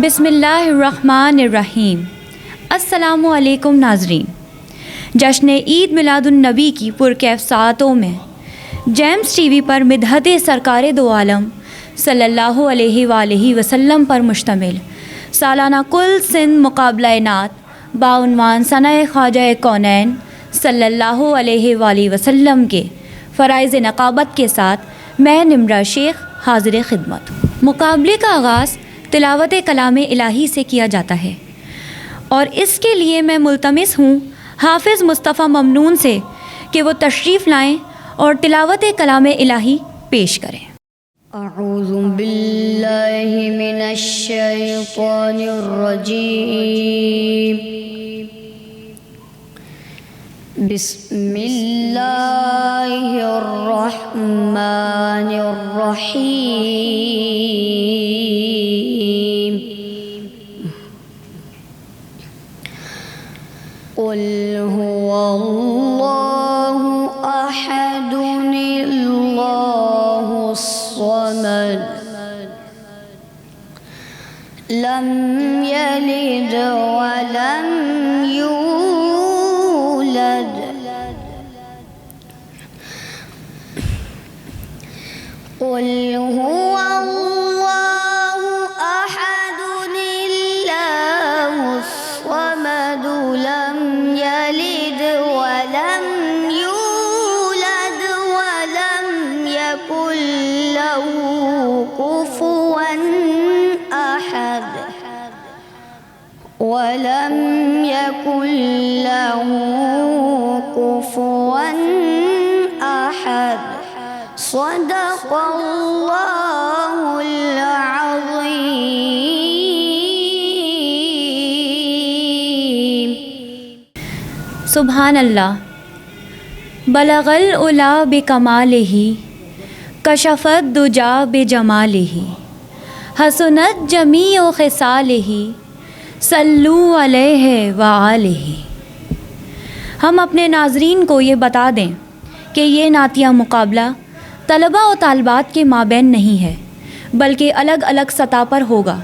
بسم اللہ الرحمن الرحیم۔ السلام علیکم ناظرین، جشن عید میلاد النبی کی پرکیف ساعتوں میں جیمز ٹی وی پر مدحت سرکار دو عالم صلی اللہ علیہ وآلہ وسلم پر مشتمل سالانہ کل سند مقابلہ نعت بعنوان ثنا خواجہ کونین صلی اللہ علیہ وآلہ وسلم کے فرائض نقابت کے ساتھ میں نمرہ شیخ حاضر خدمت ہوں۔ مقابلے کا آغاز تلاوت کلام الہی سے کیا جاتا ہے اور اس کے لیے میں ملتمس ہوں حافظ مصطفیٰ ممنون سے کہ وہ تشریف لائیں اور تلاوت کلام الہی پیش کریں۔ اعوذ باللہ من الشیطان الرجیم، بسم اللہ الرحمن الرحیم، قل هو اللہ احد اللہ الصمد لم یلد ولم یولد قل هو اللہ احد اللہ الصمد لم یلد ولم یولد ولم یکن له کفوا احد ولم یکن له کفوا احد، صدق اللہ العظیم۔ سبحان اللہ، بلغ العلا بکمالہ، کشف الدجا بجمالہ، حسنت جمیع خصالہ، صلو علیہ وآلہ۔ ہم اپنے ناظرین کو یہ بتا دیں کہ یہ نعتیہ مقابلہ طلباء و طالبات کے مابین نہیں ہے بلکہ الگ الگ سطح پر ہوگا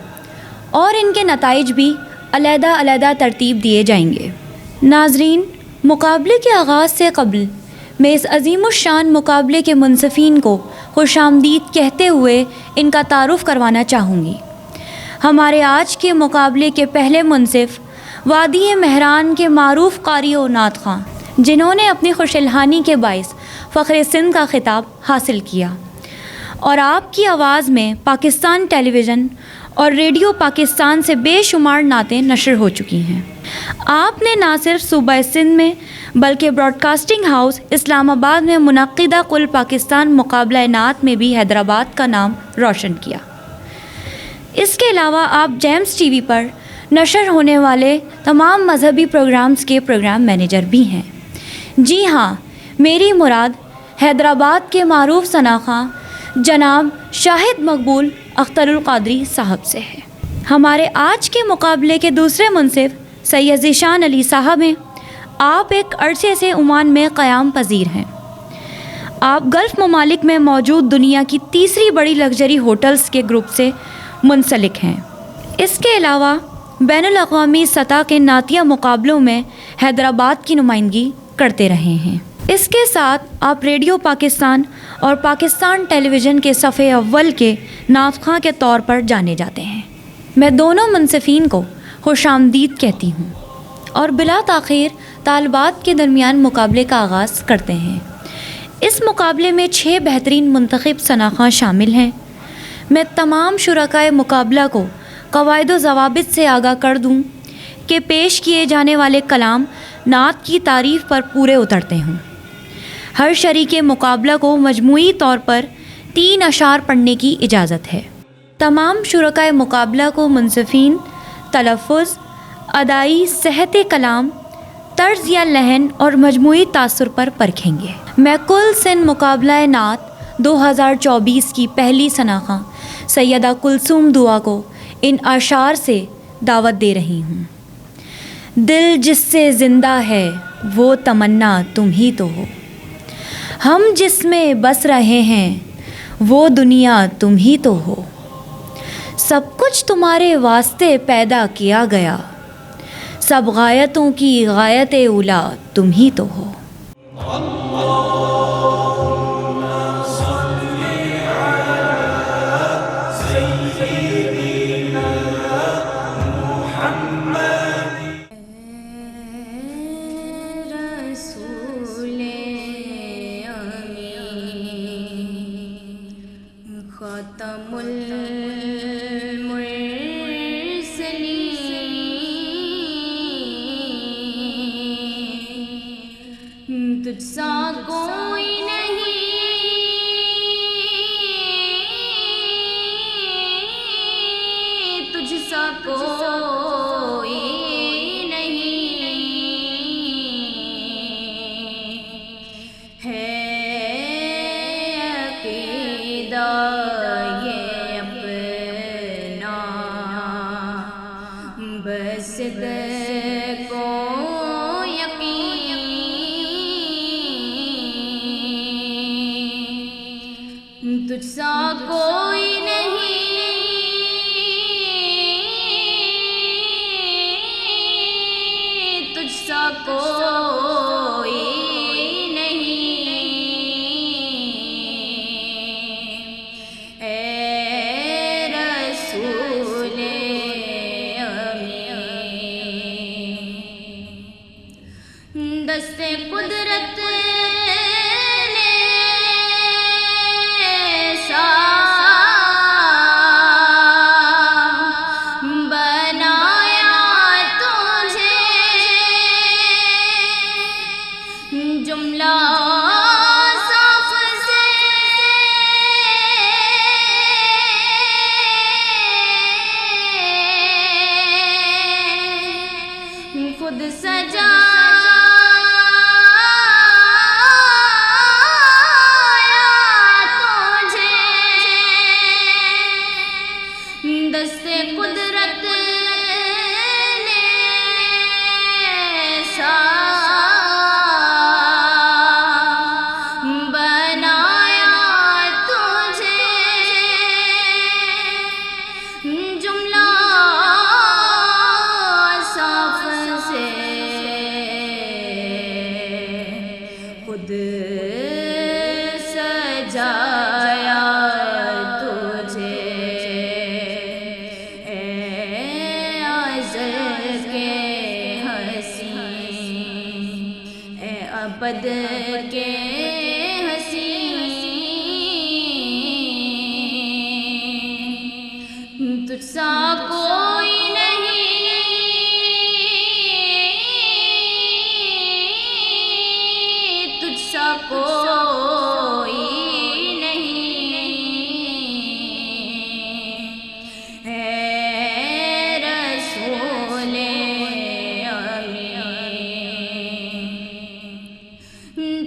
اور ان کے نتائج بھی علیحدہ علیحدہ ترتیب دیے جائیں گے۔ ناظرین، مقابلے کے آغاز سے قبل میں اس عظیم الشان مقابلے کے منصفین کو خوش آمدید کہتے ہوئے ان کا تعارف کروانا چاہوں گی۔ ہمارے آج کے مقابلے کے پہلے منصف وادی مہران کے معروف قاری و نعت خواں، جنہوں نے اپنی خوش الحانی کے باعث فخر سندھ کا خطاب حاصل کیا اور آپ کی آواز میں پاکستان ٹیلی ویژن اور ریڈیو پاکستان سے بے شمار نعتیں نشر ہو چکی ہیں۔ آپ نے نہ صرف صوبہ سندھ میں بلکہ براڈ کاسٹنگ ہاؤس اسلام آباد میں منعقدہ کل پاکستان مقابلہ نعت میں بھی حیدرآباد کا نام روشن کیا۔ اس کے علاوہ آپ جیمز ٹی وی پر نشر ہونے والے تمام مذہبی پروگرامز کے پروگرام مینیجر بھی ہیں۔ جی ہاں، میری مراد حیدرآباد کے معروف ثنا خواں جناب شاہد مقبول اختر القادری صاحب سے ہے۔ ہمارے آج کے مقابلے کے دوسرے منصف سید ذیشان علی صاحب ہیں۔ آپ ایک عرصے سے عمان میں قیام پذیر ہیں۔ آپ گلف ممالک میں موجود دنیا کی تیسری بڑی لگژری ہوٹلز کے گروپ سے منسلک ہیں۔ اس کے علاوہ بین الاقوامی سطح کے نعتیہ مقابلوں میں حیدرآباد کی نمائندگی کرتے رہے ہیں۔ اس کے ساتھ آپ ریڈیو پاکستان اور پاکستان ٹیلی ویژن کے صفحے اول کے نعت خواں کے طور پر جانے جاتے ہیں۔ میں دونوں منصفین کو خوش آمدید کہتی ہوں اور بلا تاخیر طالبات کے درمیان مقابلے کا آغاز کرتے ہیں۔ اس مقابلے میں 6 بہترین منتخب ثنا خواں شامل ہیں۔ میں تمام شرکائے مقابلہ کو قواعد و ضوابط سے آگاہ کر دوں کہ پیش کیے جانے والے کلام نعت کی تعریف پر پورے اترتے ہوں۔ ہر شریک مقابلہ کو مجموعی طور پر 3 اشعار پڑھنے کی اجازت ہے۔ تمام شرکائے مقابلہ کو منصفین تلفظ، ادائی، صحت کلام، طرز یا لحن اور مجموعی تاثر پر پرکھیں گے۔ میں کل سندھ مقابلہ نعت 2024 کی پہلی ثنا خواں سیدہ کلثوم دعا کو ان اشعار سے دعوت دے رہی ہوں۔ دل جس سے زندہ ہے وہ تمنا تم ہی تو ہو، ہم جس میں بس رہے ہیں وہ دنیا تم ہی تو ہو، سب کچھ تمہارے واسطے پیدا کیا گیا، سب غایتوں کی غایت اولا تم ہی تو ہو۔ ختم المرسلین، تجھ سا کوئی نہیں، تجھ سا کوئی نہیں ہے عقیدہ یہ اپنا، بس کو یقین، تجھ سا کوئی نہیں، تجھ سا کوئی نہیں، اے رسول امین، دست قدرت جملہ صاف سے خود سجایا تجھے، دست قدرت خود سجایا تجھے، اے ازل کے حسین، اے ابد کے حسین، تجھ سا کوئی نہیں، تجھ سا کوئی نہیں، اے رسول امین،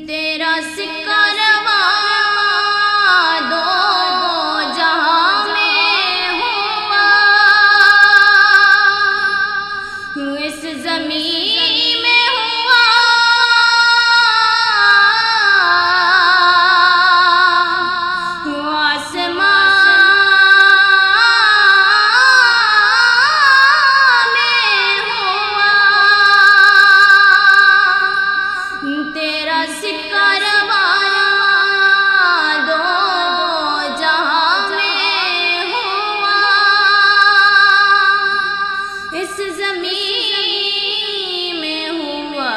تیرا سکہ رواں دو جہاں میں ہوا، اس زمین میں ہوا، آسمان میں ہوا، تیرا سکہ رواں دو جہاں میں ہوا، اس زمین میں ہوا،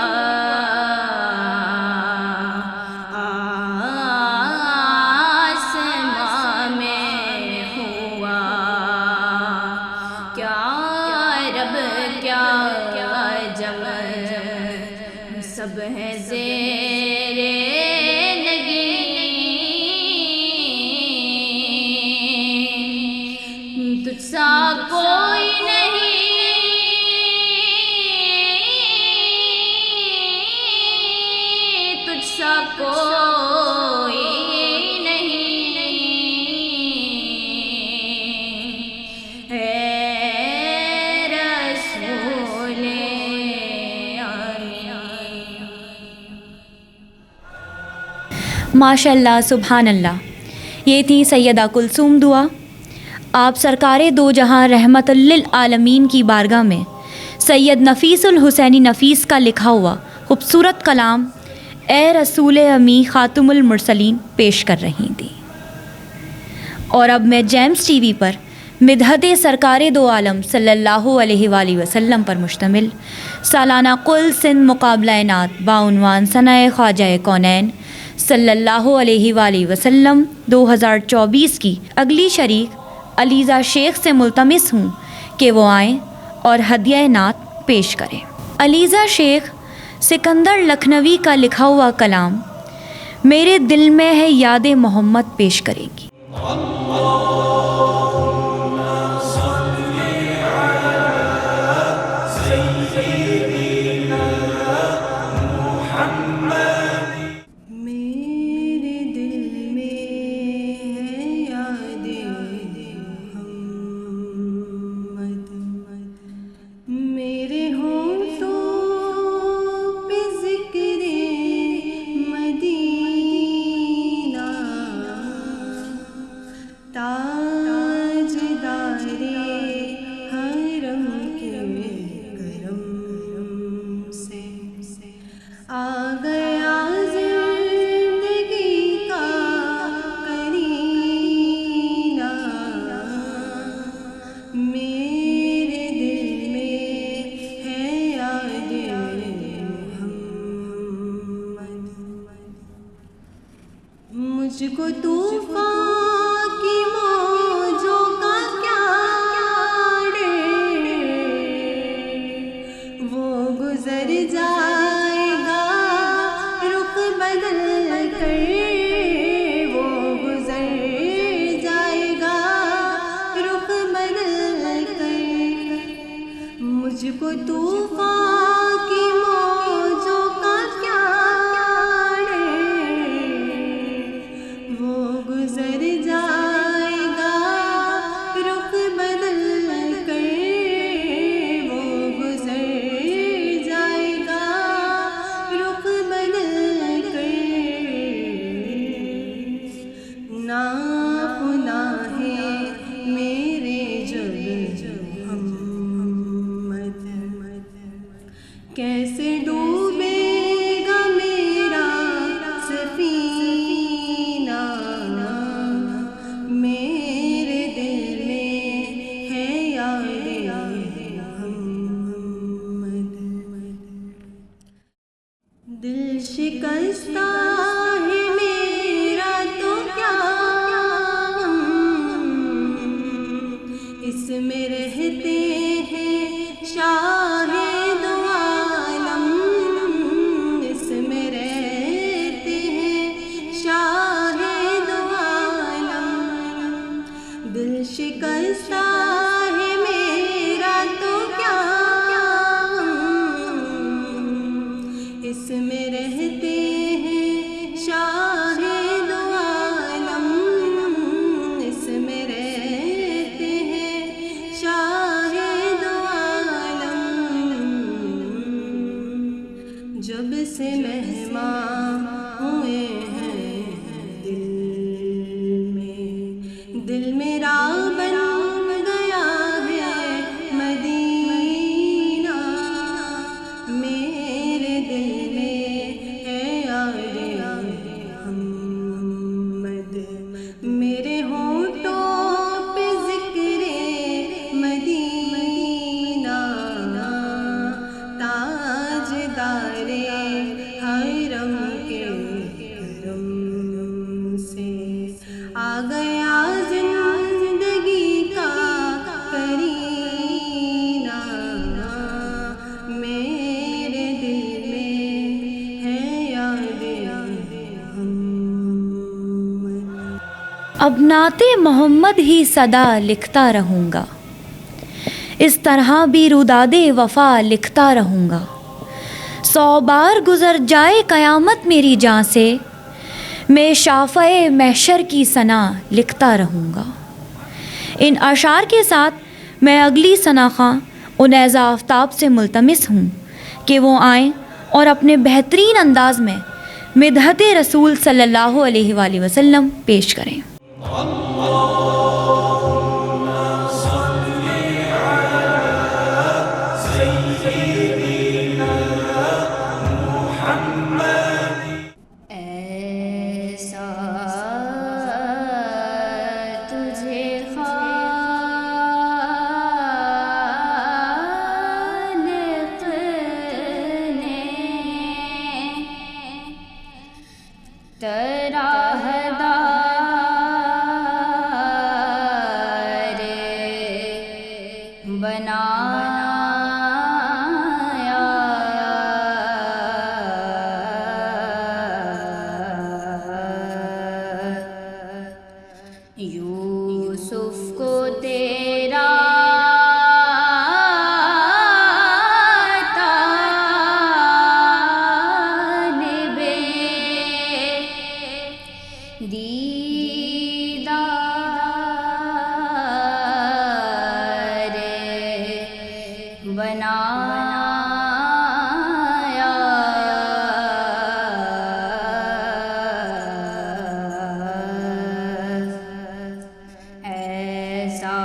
آسمان میں ہوا، کیا رب کیا جمع سب ہے زیر نگین، تجھ سا کوئی نہیں، تجھ سا کوئی نہیں، اے رسول ماشاء اللہ، سبحان اللہ۔ یہ تھی سیدہ کلثوم دعا۔ آپ سرکار دو جہاں رحمت للعالمین کی بارگاہ میں سید نفیس الحسینی نفیس کا لکھا ہوا خوبصورت کلام اے رسول امی خاتم المرسلین پیش کر رہی تھی۔ اور اب میں جیمز ٹی وی پر مدحت سرکار دو عالم صلی اللہ علیہ وآلہ وسلم پر مشتمل سالانہ کل سندھ مقابلہ نعت بعنوان ثناء خواجہ کونین صلی اللہ علیہ وآلہ وسلم 2024 کی اگلی شریک علیزہ شیخ سے ملتمس ہوں کہ وہ آئیں اور ہدیہ نعت پیش کریں۔ علیزہ شیخ سکندر لکھنوی کا لکھا ہوا کلام میرے دل میں ہے یاد محمد پیش کرے گی۔ مجھ کو طوفان کی موجوں کا کیا ڈر، وہ گزر جائے گا رخ بدل کر، وہ گزر جائے گا رخ بدل کر۔ مجھ کو طوفان کی موجوں کا کیا گزر جائے گا رخ بدل کر، وہ گزر جائے گا رخ بدل کر۔ ناپناہ ہے میرے جب محمد، کیسے ڈوبے گا میرا سفینہ، میرے دل میں ہے یاد محمد۔ دل شکستہ ہے میرا تو کیا اس میں رہتے ہیں شاہ دو عالم، اس میں رہتے ہیں شاہ دو عالم۔ دل شکستہ ہے میرا تو کیا اس میں رہتے ہیں شاہ دو عالم، اس میں رہتے ہیں شاہ دو عالم۔ جب سے مہمان ہوئے ہیں دل میرا بن گیا ہے مدینہ، میرے دل میں ہے یاد محمد، میرے ہونٹوں پہ ذکر مدینہ، تاجدار حرم کے کرم سے آ گیا زندگی کا کرینہ، میرے دل میں ہے یاد محمد۔ اب نعت محمد ہی صدا لکھتا رہوں گا، اس طرح بھی روداد وفا لکھتا رہوں گا۔ 100 بار گزر جائے قیامت میری جان سے، میں شافع محشر کی ثنا لکھتا رہوں گا۔ ان اشعار کے ساتھ میں اگلی ثنا خواں انیزہ آفتاب سے ملتمس ہوں کہ وہ آئیں اور اپنے بہترین انداز میں مدحت رسول صلی اللہ علیہ وآلہ وسلم پیش کریں۔ یوسف کو تیرا طالب دیدار بنایا، ایسا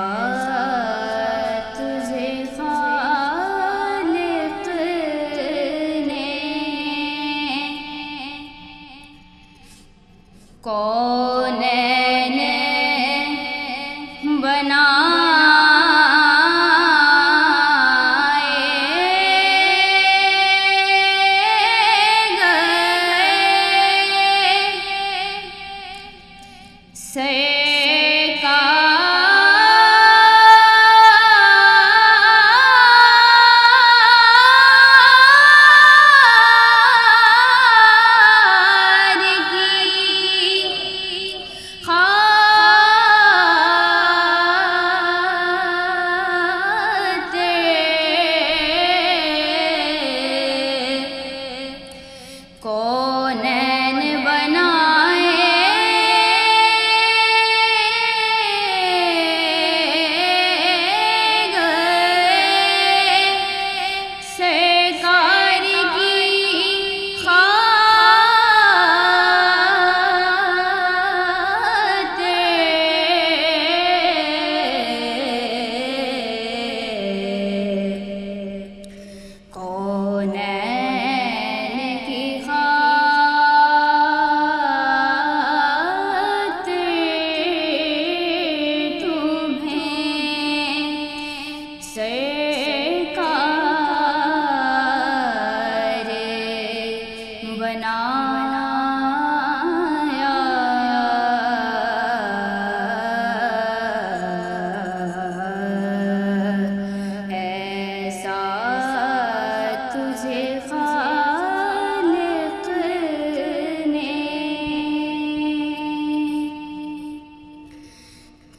تجھے خالق نے کونین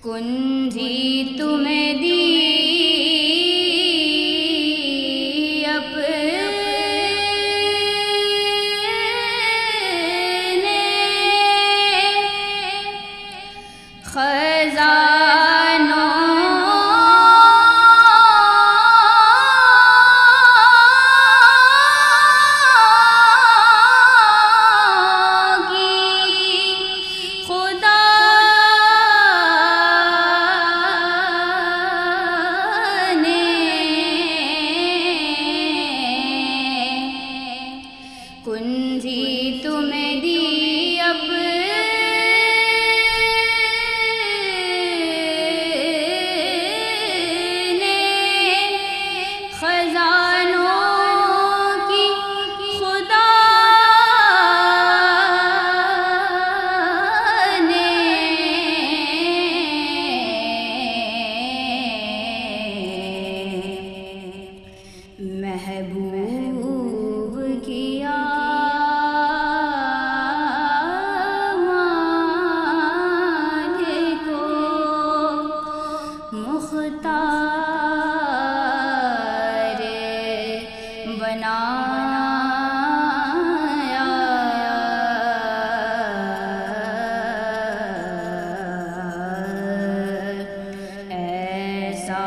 کنجی تمہیں دی اپنے خزانوں کنجی تمہیں دی اپنے خزانوں کی خدا نے محبوب کیا مختار بنایا، ایسا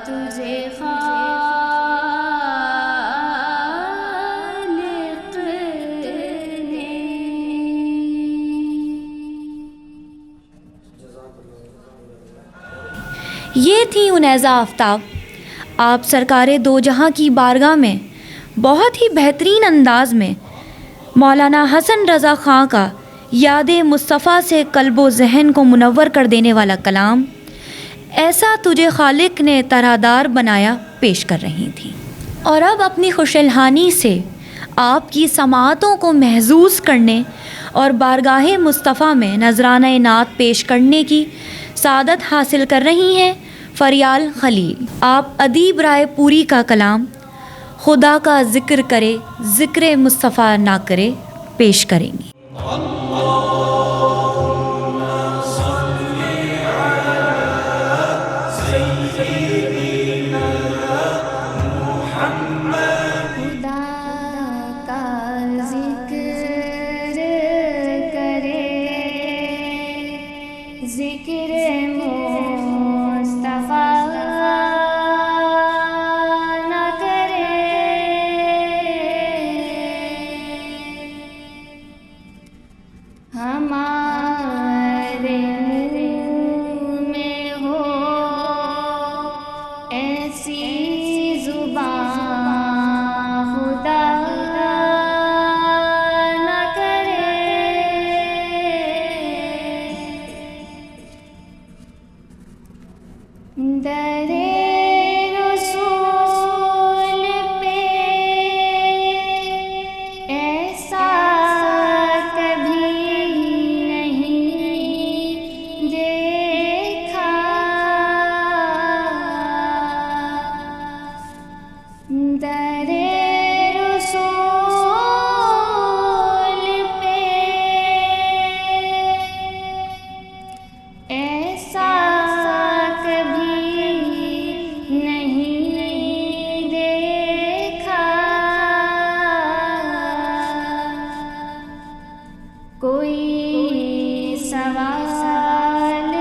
تجھے خالق نے۔ یہ تھی انیزہ آفتاب، آپ سرکار دو جہاں کی بارگاہ میں بہت ہی بہترین انداز میں مولانا حسن رضا خاں کا یاد مصطفیٰ سے قلب و ذہن کو منور کر دینے والا کلام ایسا تجھے خالق نے طرح بنایا پیش کر رہی تھیں۔ اور اب اپنی خوش الحانی سے آپ کی سماعتوں کو محظوظ کرنے اور بارگاہ مصطفیٰ میں نذرانہ نعت پیش کرنے کی سعادت حاصل کر رہی ہیں فریال خلیل، آپ ادیب رائے پوری کا کلام خدا کا ذکر کرے ذکر مصطفیٰ نہ کرے پیش کریں گی۔ خدا کا ذکر کرے ذکر مصطفیٰ نہ کرے، ہمارے منہ میں ہو ایسی زبان خدا نہ کرے، در رسول پہ ایسا کبھی نہیں دیکھا، در رسول پہ ایسا کبھی نہیں دیکھا، کوئی سوال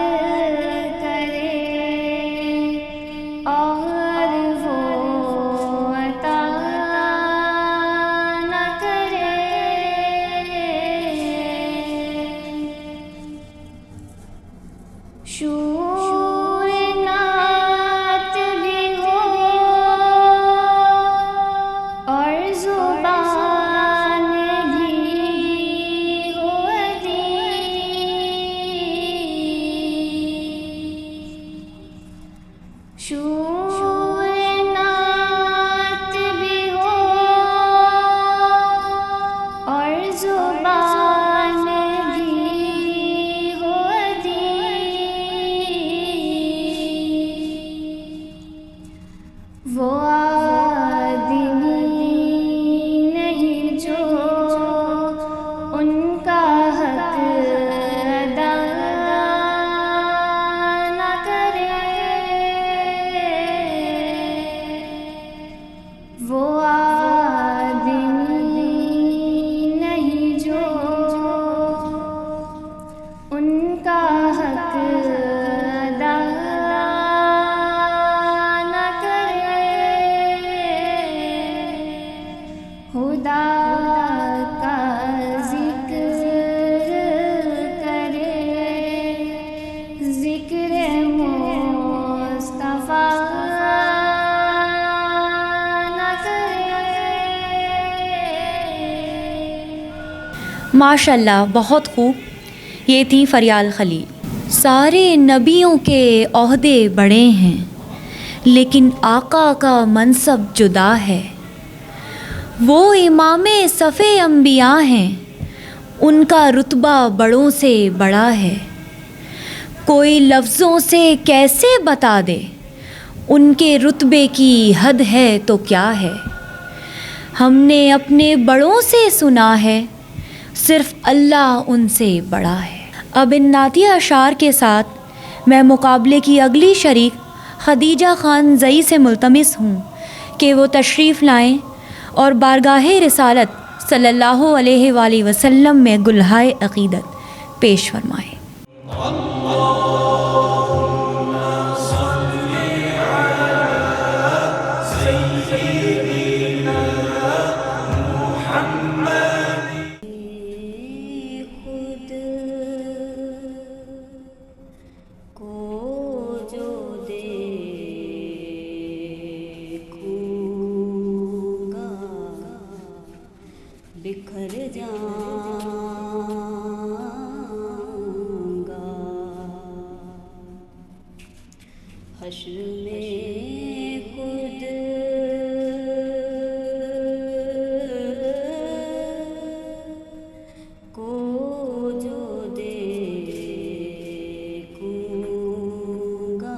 کرے اور وہ عطا نہ کرے، شور نعت بھی ہو اور زبان بھی ہو ادیب، شور نعت بھی ہو اور زبان بھی ہو ادیب، وہ آدمی نہیں جو ان کا حق ادا نہ کرے، وہ آدمی نہیں جو ان کا حق ادا نہ کرے، خدا کا ذکر کرے ذکر مصطفیٰ نہ کرے۔ ماشاء اللہ، بہت خوب۔ یہ تھی فریال خلیل۔ سارے نبیوں کے عہدے بڑے ہیں لیکن آقا کا منصب جدا ہے، وہ امام صف انبیاء ہیں، ان کا رتبہ بڑوں سے بڑا ہے، کوئی لفظوں سے کیسے بتا دے ان کے رتبے کی حد ہے تو کیا ہے، ہم نے اپنے بڑوں سے سنا ہے صرف اللہ ان سے بڑا ہے۔ اب ان نعتیہ اشعار کے ساتھ میں مقابلے کی اگلی شریک خدیجہ خان زئی سے ملتمس ہوں کہ وہ تشریف لائیں اور بارگاہ رسالت صلی اللہ علیہ وآلہ وسلم میں گلہائے عقیدت پیش فرمائیں۔ خود کو جو دیکھوں گا بکھر جاؤں گا، حشر میں خود کو جو دیکھوں گا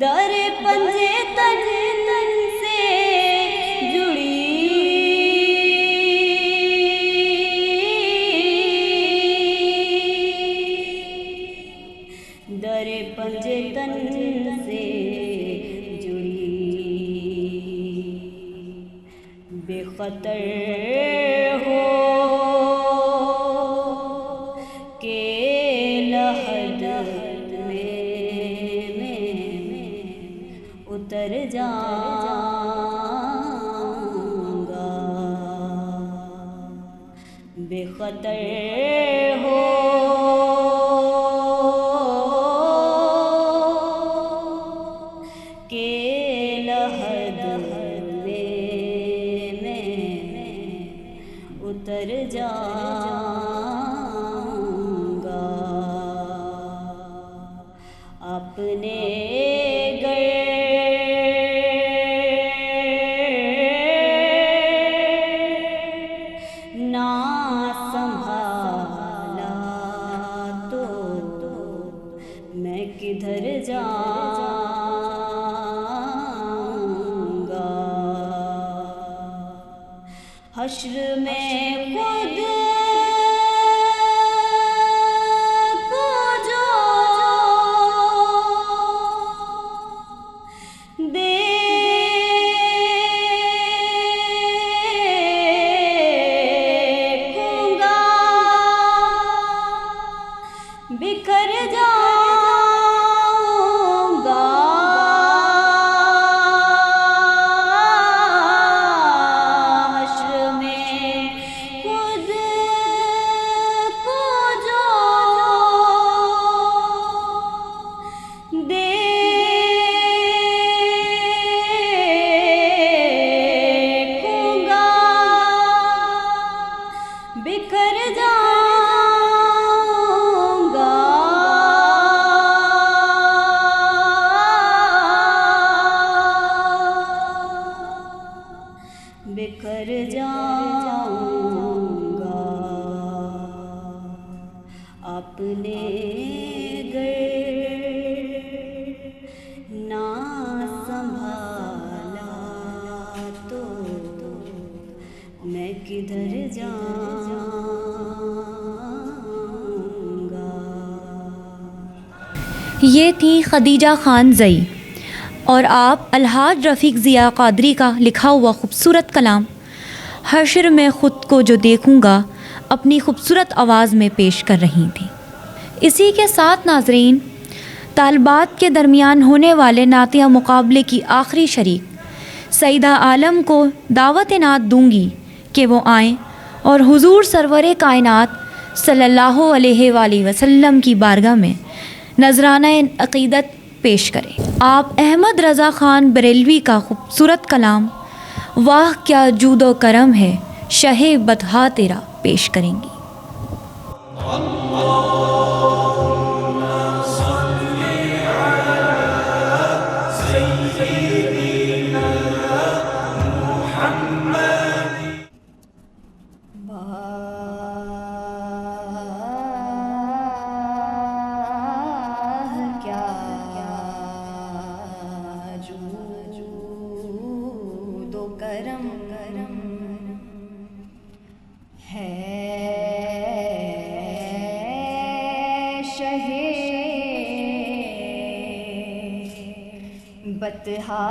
در پنجے تن سے جڑی در پنجے تن سے جڑی بے خطر ہو کہ لحد میں اتر جاؤں گا، بے خطر ہو کہ لحد میں اتر جاؤں گا، اپنے نہ سنبھالا تو میں کدھر جاؤں گا، حشر میں خود کو جو بکھر جاؤں گا، حشر میں خود کو جو دیکھوں گا، بکھر جاؤں گا، بکھر جاؤں گا، اپنے گھر نہ سنبھالا تو میں کدھر جاؤں گا۔ یہ تھی خدیجہ خان زئی اور آپ الحاج رفیق ضیاء قادری کا لکھا ہوا خوبصورت کلام حشر میں خود کو جو دیکھوں گا اپنی خوبصورت آواز میں پیش کر رہی تھیں۔ اسی کے ساتھ ناظرین، طالبات کے درمیان ہونے والے نعتیہ مقابلے کی آخری شریک سیدہ عالم کو دعوت نعت دوں گی کہ وہ آئیں اور حضور سرور کائنات صلی اللہ علیہ وآلہ وسلم کی بارگاہ میں نذرانہ عقیدت پیش کریں۔ آپ احمد رضا خان بریلوی کا خوبصورت کلام واہ کیا جود و کرم ہے شہ بطحا تیرا پیش کریں گی۔ کرم ہے شہ بطحا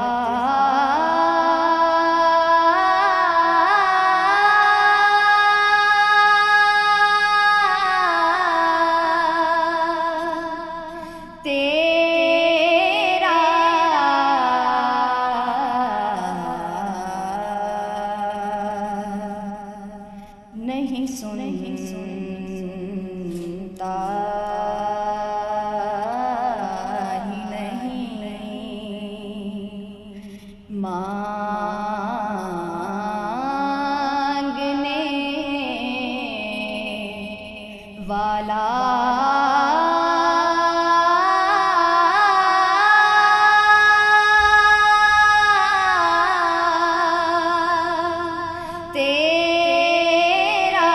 نہیں سنتا ہی نہیں مانگنے والا تیرا، تیرا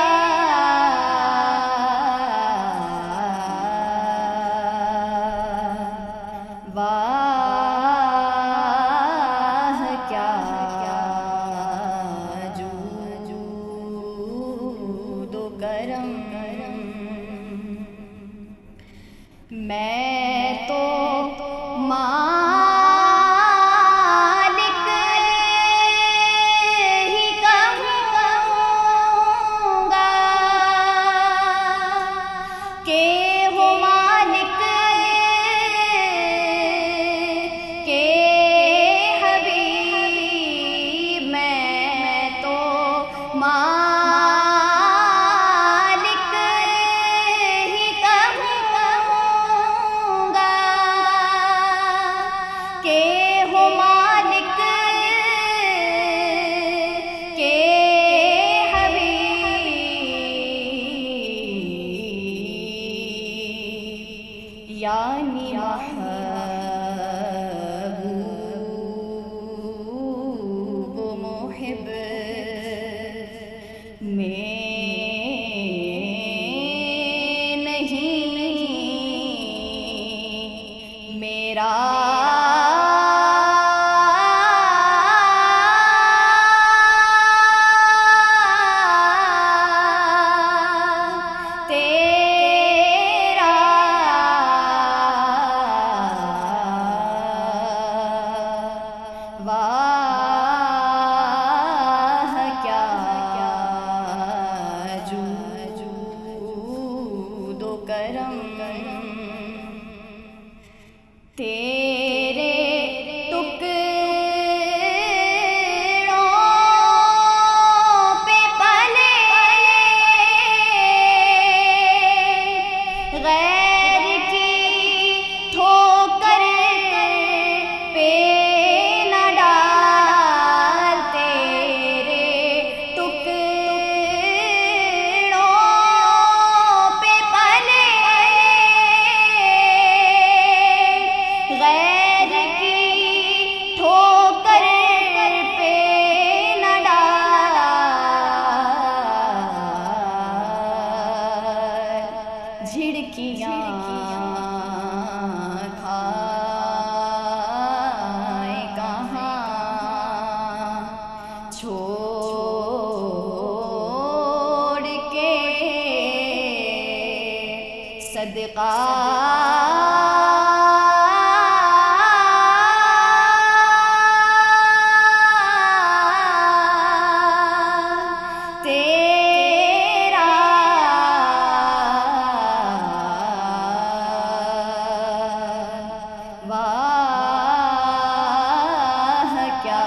واہ میرا تیرا واہ کیا جود و کرم تیرے ٹکڑوں پہ پلے غیر کی ٹھوکر پہ نہ ڈال تیرے ٹکڑوں پہ پلے غیر کی ٹھوکر پہ نہ ڈال جھڑکیاں کھائے کہاں چھوڑ کے صدقہ تیرا واہ کیا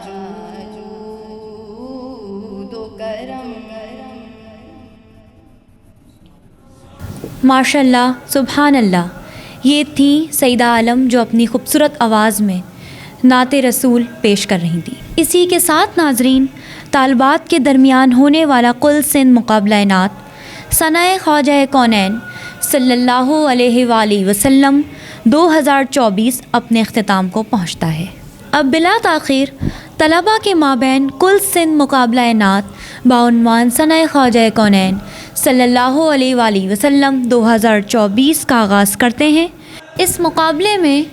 جود و کرم ماشاء اللہ، سبحان اللہ. یہ تھی سیدہ عالم جو اپنی خوبصورت آواز میں نعت رسول پیش کر رہی تھیں. اسی کے ساتھ ناظرین، طالبات کے درمیان ہونے والا کل سندھ مقابلہ نعت ثناء خواجہ کونین صلی اللہ علیہ وآلہ وسلم 2024 اپنے اختتام کو پہنچتا ہے. اب بلا تاخیر طلباء کے مابین کل سندھ مقابلہ نعت بعنوان ثناء خواجہ کونین صلی اللہ علیہ وآلہ وسلم 2024 کا آغاز کرتے ہیں. اس مقابلے میں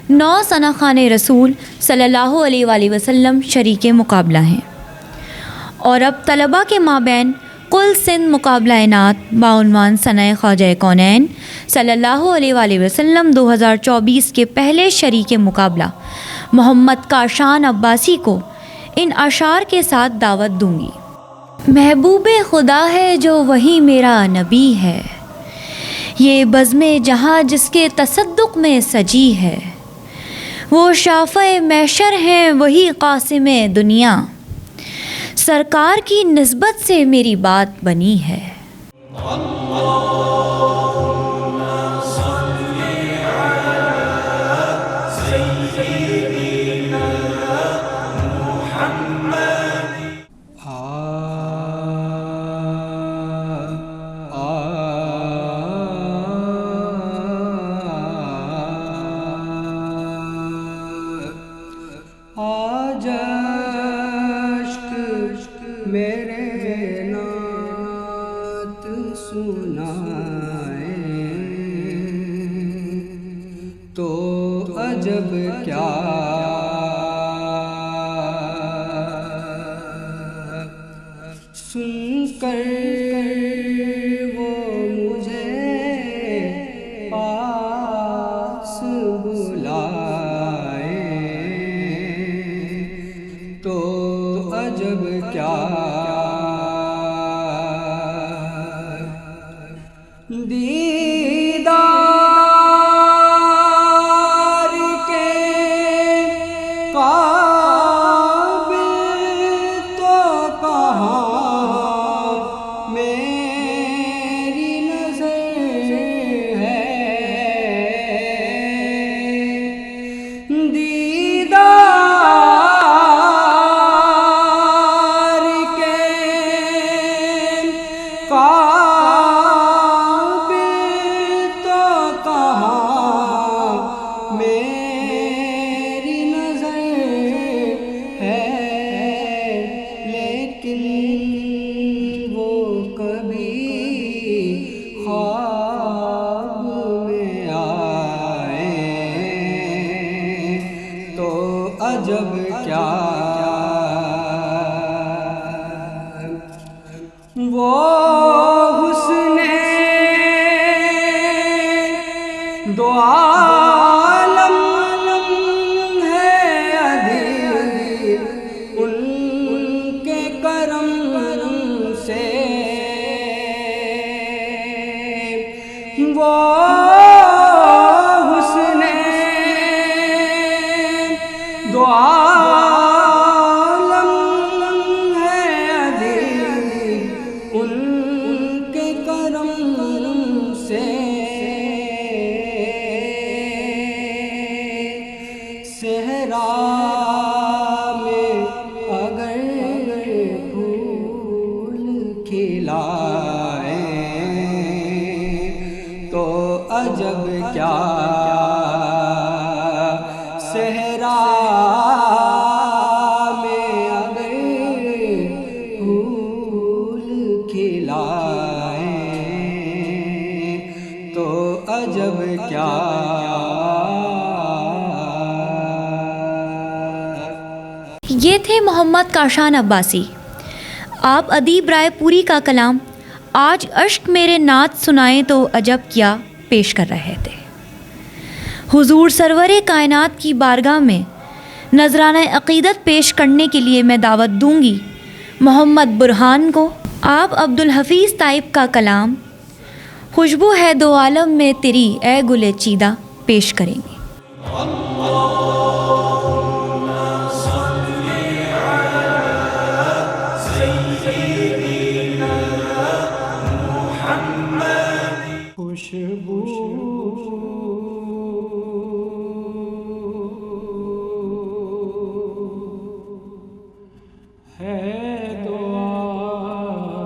9 ثنا خوان رسول صلی اللہ علیہ وآلہ وسلم شریک مقابلہ ہیں. اور اب طلباء کے مابین کل سندھ مقابلہ نعت بعنوان ثناء خواجہ کونین صلی اللہ علیہ وآلہ وسلم 2024 کے پہلے شریک مقابلہ محمد کاشان عباسی کو ان اشعار کے ساتھ دعوت دوں گی. محبوب خدا ہے جو وہی میرا نبی ہے، یہ بزم جہاں جس کے تصدق میں سجی ہے، وہ شافع محشر ہیں وہی قاسم دنیا، سرکار کی نسبت سے میری بات بنی ہے. آج اشک میرے نعت سنائے تو عجب کیا سن کر وہ مجھے پاس بلائے تو عجب کیا دیدار کے عجب کیا وہ حسن دو عالم ہے ادھیر ان کے کرم سے وہ حسن دو عالم ہے ادھیر ان کے کرم سے صحرا میں اگر پھول کھلائیں تو عجب کیا صحرا میں اگر پھول کھلائیں تو عجب کیا یہ تھے محمد کاشان عباسی. آپ ادیب رائے پوری کا کلام آج اشک میرے نعت سنائیں تو عجب کیا پیش کر رہے تھے. حضور سرور کائنات کی بارگاہ میں نذرانہ عقیدت پیش کرنے کے لیے میں دعوت دوں گی محمد برہان کو. آپ عبدالحفیظ طائب کا کلام خوشبو ہے دو عالم میں تیری اے گل چیدہ پیش کریں گے. خوشبو ہے دو عالم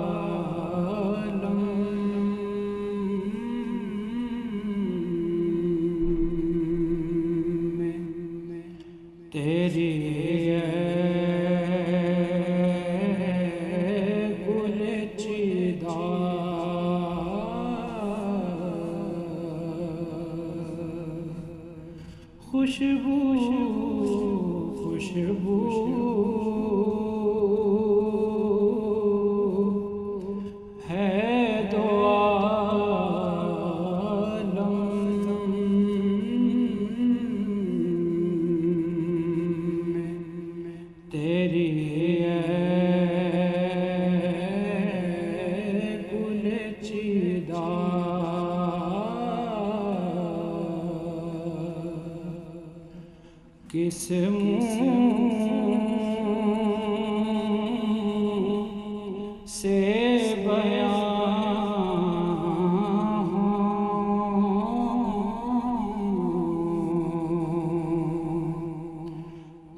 میں تیری گل چیدہ خوشبو خوشبو ہے دو عالم میں تیری گل چیدہ کس منہ سے بیان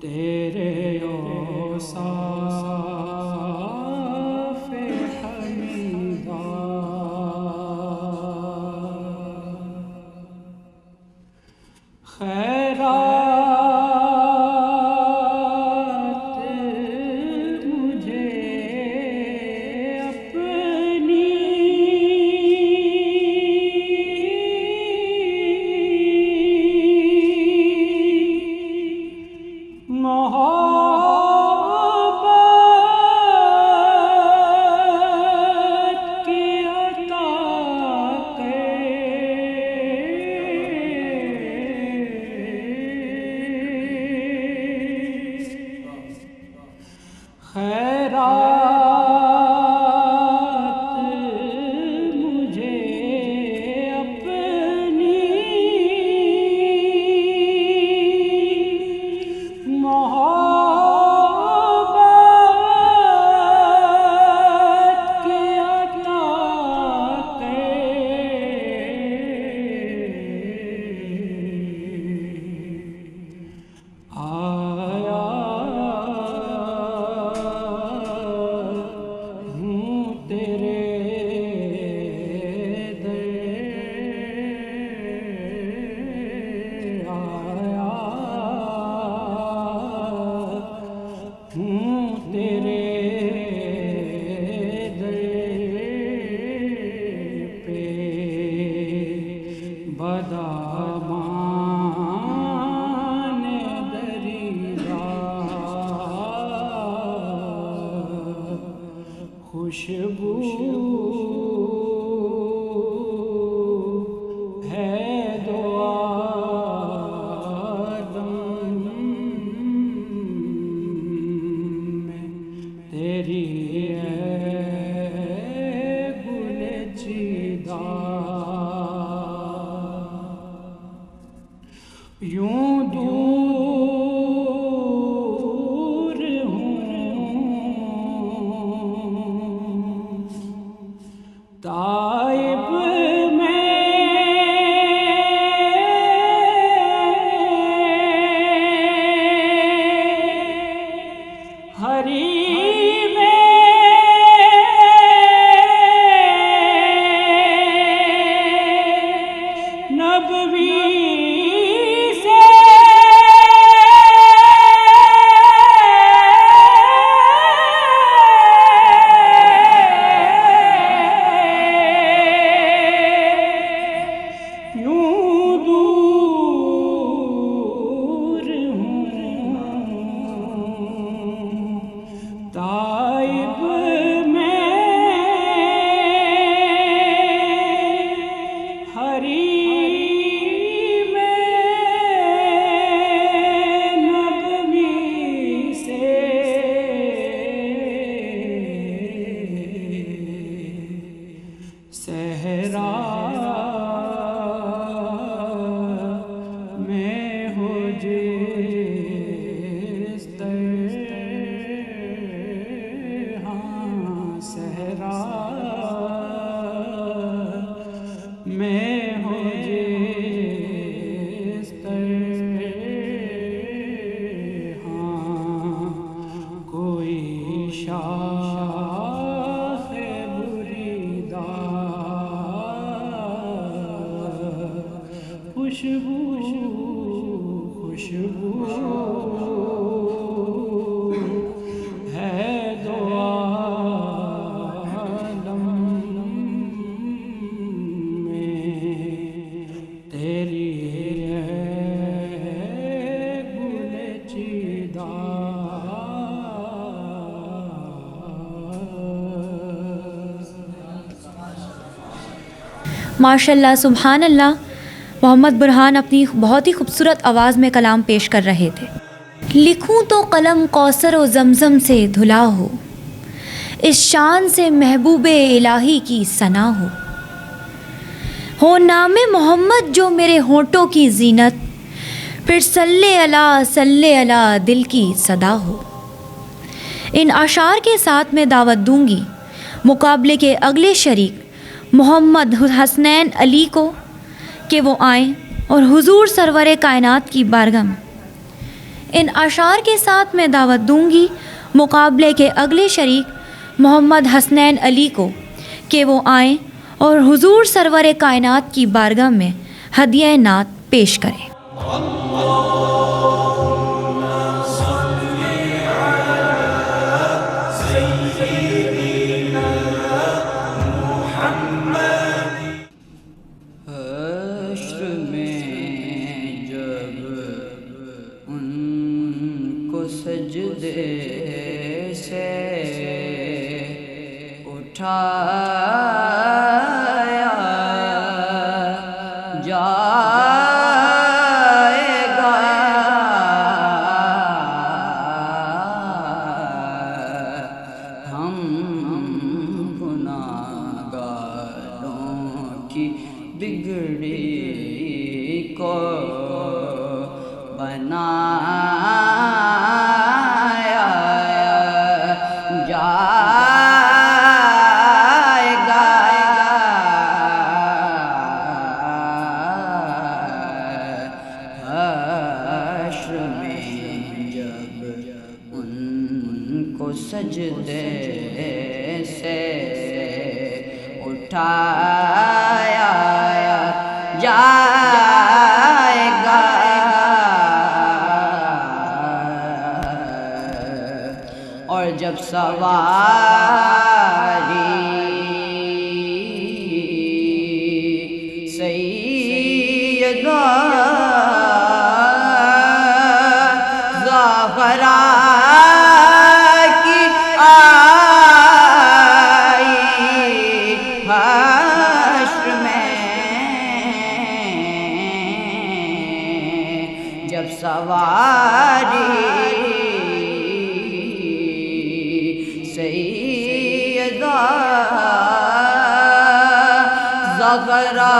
تیرے اوصاف حمیدہ خیرات بدامان دریدہ خوشبو ہے دو عالم میں تیری گل چیدہ یوں دور ہوں طائب میں ہری میں نبوی خوشبو ہے دو عالم میں تیری گل چیدہ ماشاء اللہ سبحان اللہ. محمد برہان اپنی بہت ہی خوبصورت آواز میں کلام پیش کر رہے تھے. لکھوں تو قلم کوثر و زمزم سے دھلا اس شان سے محبوب الہی کی ثنا ہو نام محمد جو میرے ہونٹوں کی زینت، پھر صلی اللہ دل کی صدا ہو. ان اشعار کے ساتھ میں دعوت دوں گی مقابلے کے اگلے شریک محمد حسنین علی کو کہ وہ آئیں اور حضور سرور کائنات کی بارگاہ میں. ان اشعار کے ساتھ میں دعوت دوں گی مقابلے کے اگلے شریک محمد حسنین علی کو کہ وہ آئیں اور حضور سرور کائنات کی بارگاہ میں ہدیہ نعت پیش کریں. سجدے سے اٹھایا جائے گا، ہم گناہگاروں کی بگڑی کو بنایا جائے گا، حشر میں جب ان کو سجدے سے اٹھایا جائے گا، اور جب سواری سیدہ زہرا کی آئے جب سواری سیدہ زغرا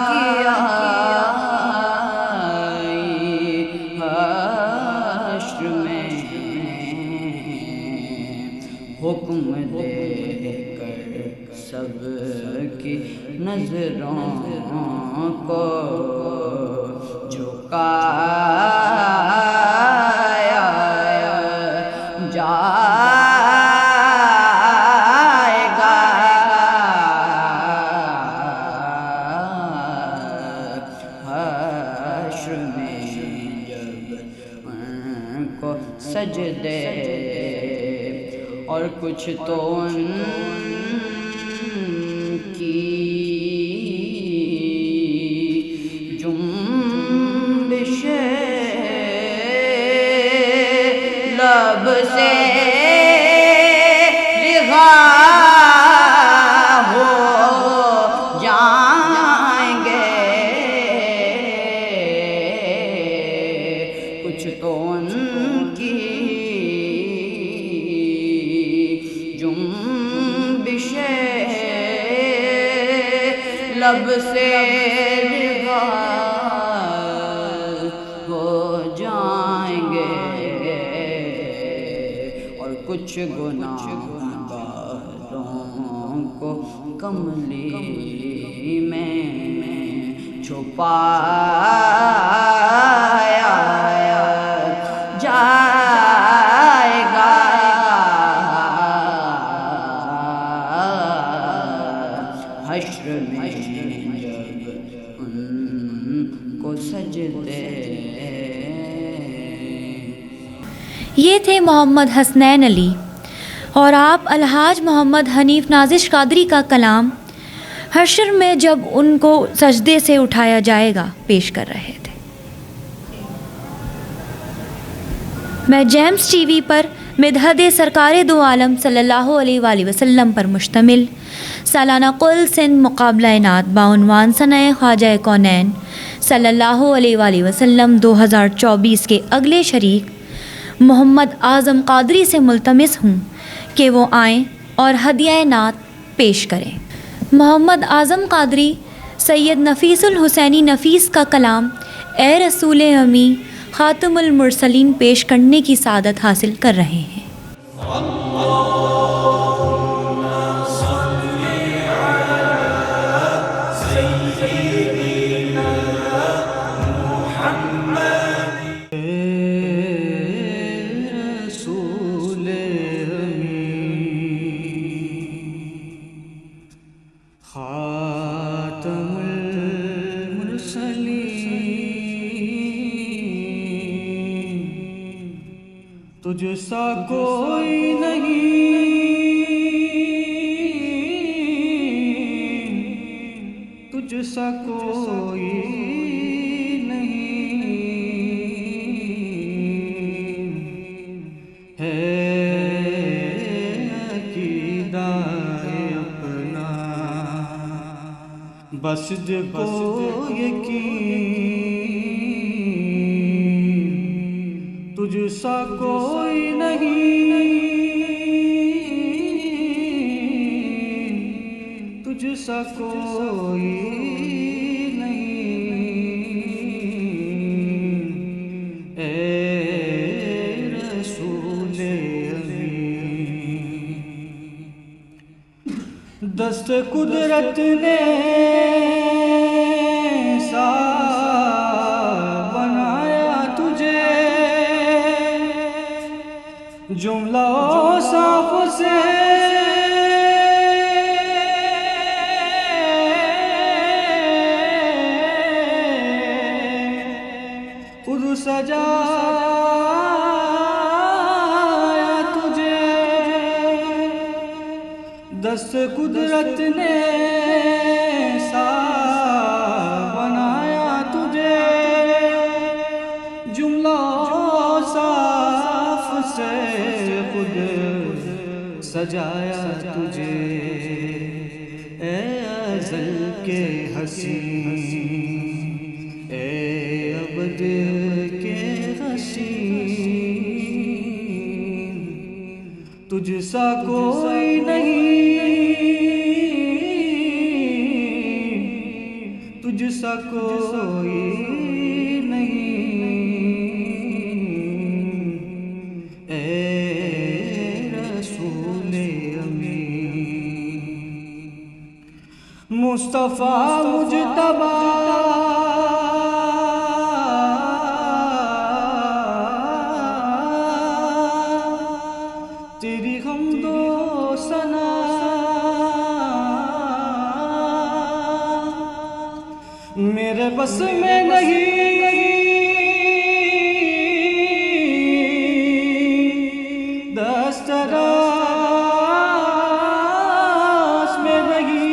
کی آئی حشر میں حکم دے کر سب کی نظروں کو جھکایا جائے گا حشر میں جب ان کو سجدے اور کچھ تو ان کی جنبش لب سے رہا ہو جائیں گے کچھ تو ان کی جنبش لب سے رہا ہو جائیں گے اور کچھ گناہ گاروں کو کملی میں چھپایا جائے گا حشر میں جب ان کو سجدے. یہ تھے محمد حسنین علی اور آپ الحاج محمد حنیف نازش قادری کا کلام حشر میں جب ان کو سجدے سے اٹھایا جائے گا پیش کر رہے تھے. میں جیمز ٹی وی پر مدحت سرکار دو عالم صلی اللہ علیہ وآلہ وسلم پر مشتمل سالانہ قل سندھ مقابلہ نعت بعنوان ثناء خواجہ کونین صلی اللہ علیہ وآلہ وسلم 2024 کے اگلے شریک محمد اعظم قادری سے ملتمس ہوں کہ وہ آئیں اور ہدیہ نعت پیش کریں. محمد اعظم قادری سید نفیس الحسینی نفیس کا کلام اے رسول امی خاتم المرسلین پیش کرنے کی سعادت حاصل کر رہے ہیں. تجھ سا کوئی نہیں تجھ سا کوئی نہیں ہے عقیدہ اپنا بس جب کو یقین تجھ سا کوئی نہیں تجھ سا کوئی نہیں اے رسول امی. دست قدرت نے جملہ اوصاف سے خود سجایا تجھے. دست قدرت نے سا بنایا تجھے جملہ اوصاف سے خود سجایا تجھے. اے ازل کے حسین اے ابد کے حسین تجھ سا کوئی نہیں، تجھ سا کوئی نہیں، اے رسول امین مصطفیٰ مجتبیٰ تیری حمد و ثنا میرے بس میں نہیں، دستراز میں نہیں،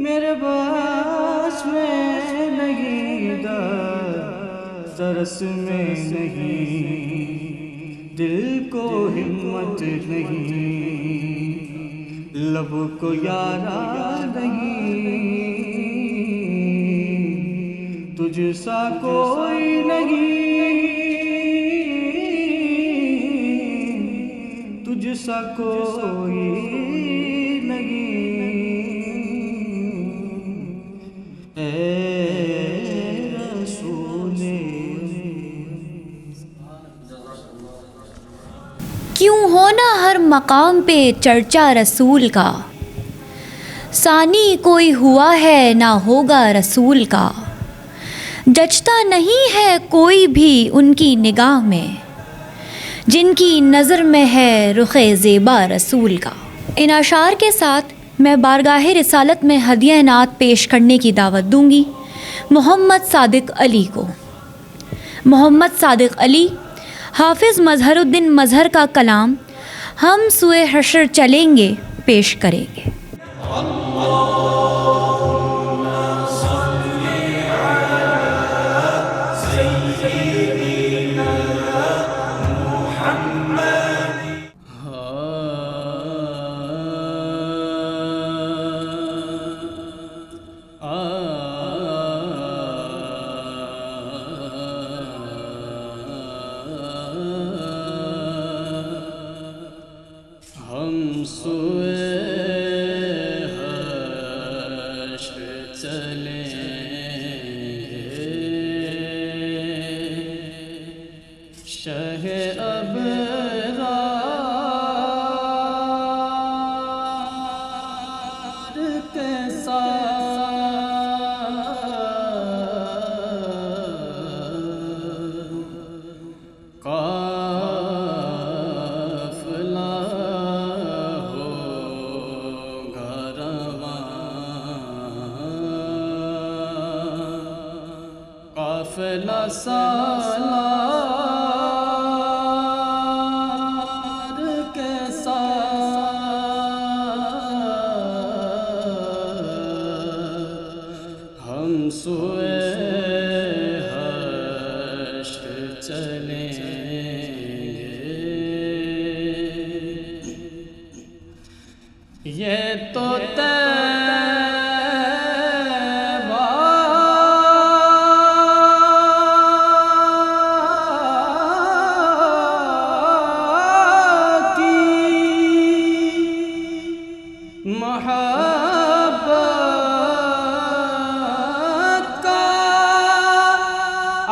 میرے بس میں نہیں، دسترس میں نہیں، دل کو ہمت نہیں، لب کو یارا نہیں، تجھ سا کوئی نہیں، تجھ سا کوئی نہیں، اے رسول کیوں ہونا ہر مقام پہ چرچا رسول کا، ثانی کوئی ہوا ہے نہ ہوگا رسول کا، جچتا نہیں ہے کوئی بھی ان کی نگاہ میں، جن کی نظر میں ہے رخ زیبا رسول کا۔ ان اشعار کے ساتھ میں بارگاہ رسالت میں ہدیہ نعت پیش کرنے کی دعوت دوں گی محمد صادق علی کو۔ محمد صادق علی حافظ مظہر الدین مظہر کا کلام ہم سوئے حشر چلیں گے پیش کریں گے۔ ہم سوئے حشر چلیں شہ ابرار کے ساتھ قافلہ قافلہ سالار کے ساتھ ہم سوئے حشر چلیں گے، یہ تو محبت کا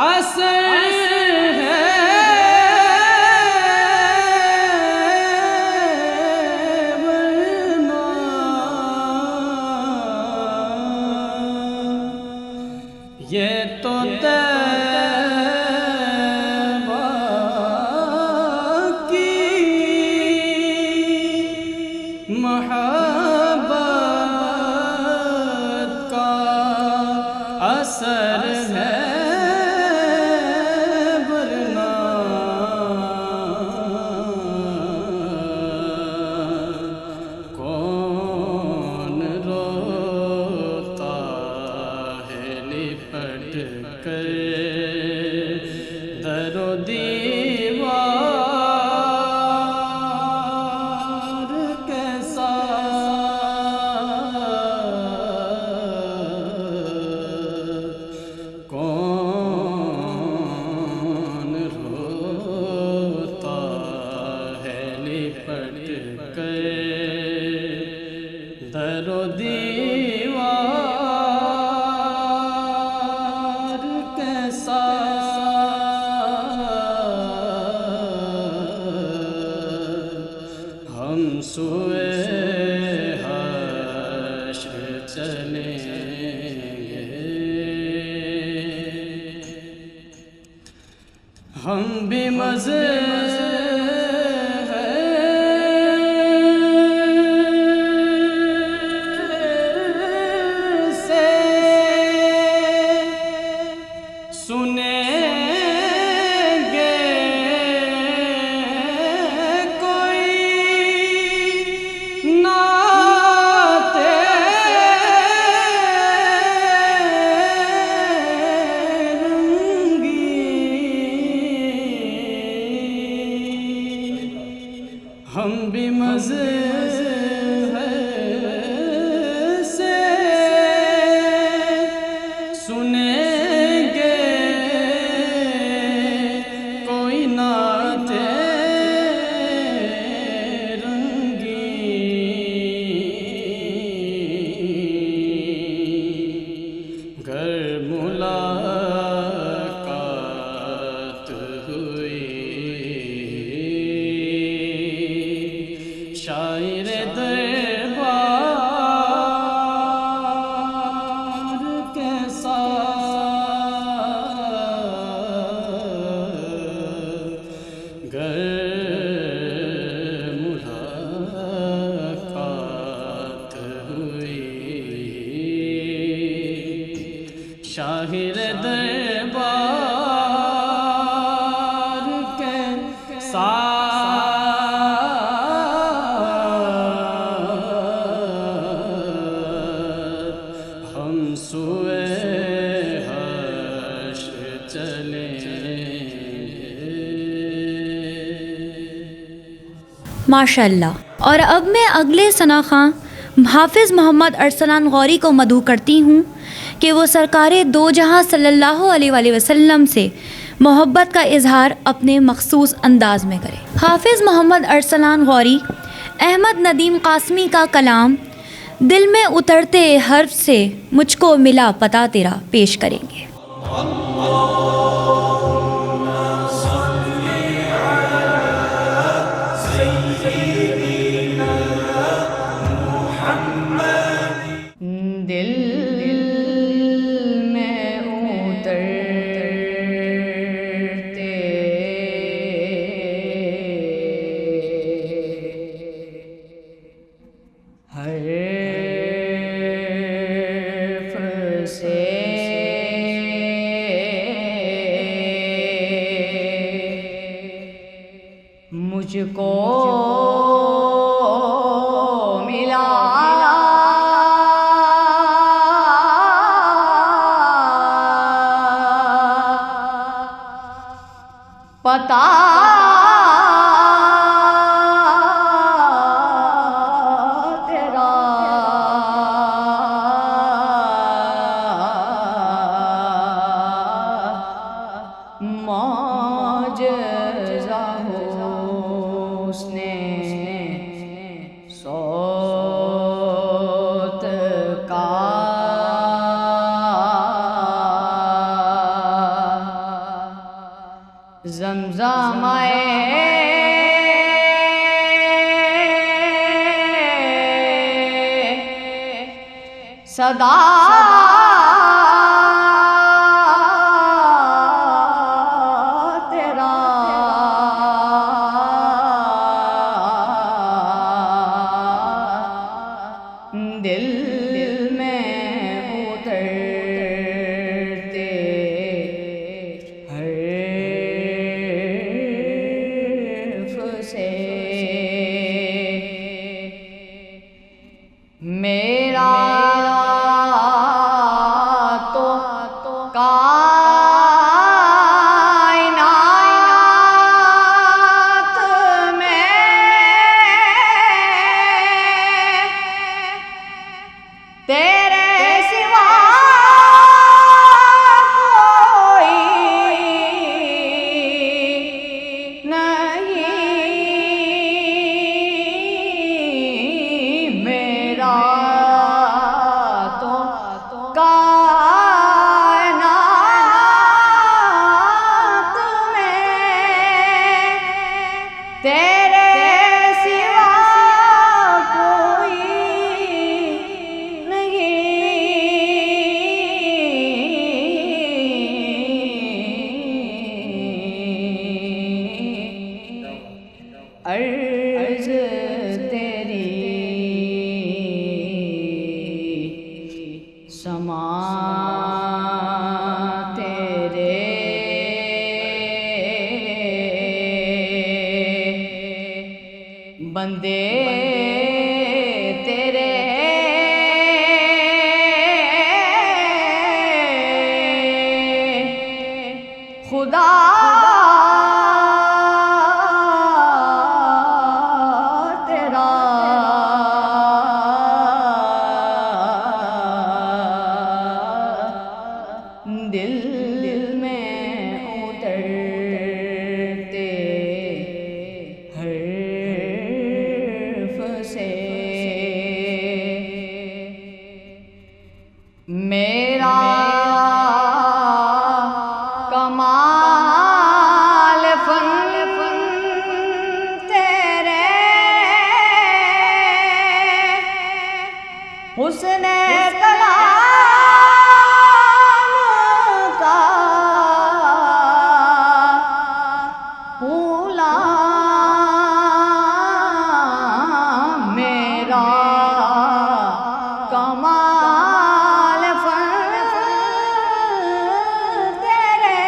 اثر ہے، ورنہ یہ تو طیبہ کی محبت کا اثر ہے، ورنہ کون روتا ہے لپٹ کر در و دیوار کے ساتھ، کون ہم بھی مزے سے سنیں گے کوئی نعت ہم بھی مزے سے سنیں گے کوئی نعت رنگی گر ملاقات ہوئی شاعر دربار کے ساتھ گر ملاقات ہوئی شاعر دربار کے ساتھ ہم سوئے حشر چلیں ماشاء اللہ۔ اور اب میں اگلے ثناخواں حافظ محمد ارسلان غوری کو مدعو کرتی ہوں کہ وہ سرکار دو جہاں صلی اللہ علیہ وآلہ وسلم سے محبت کا اظہار اپنے مخصوص انداز میں کرے۔ حافظ محمد ارسلان غوری احمد ندیم قاسمی کا کلام دل میں اترتے حرف سے مجھ کو ملا پتہ تیرا پیش کریں گے۔ دل میں اترتے حرف سے مجھ کو ملا پتہ تیرا معجزہ حسن صوت کا زمزم صدا تیرا دل میں اترتے حرف سے میرا تو کائنات میں تیرے سوا کوئی نہیں میرا تو کائنات خدا تیرا دل میں اترتے حرف سے میرا کمال فن تیرے حسن کلام کا پھولا میرا کمال فن تیرے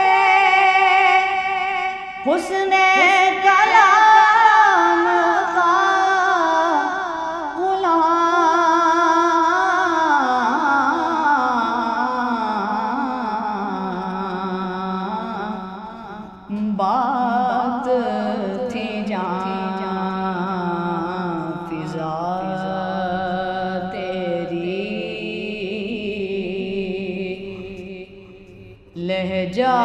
حسن کلام کا غلام بات تھی جان فضا تیری لہجہ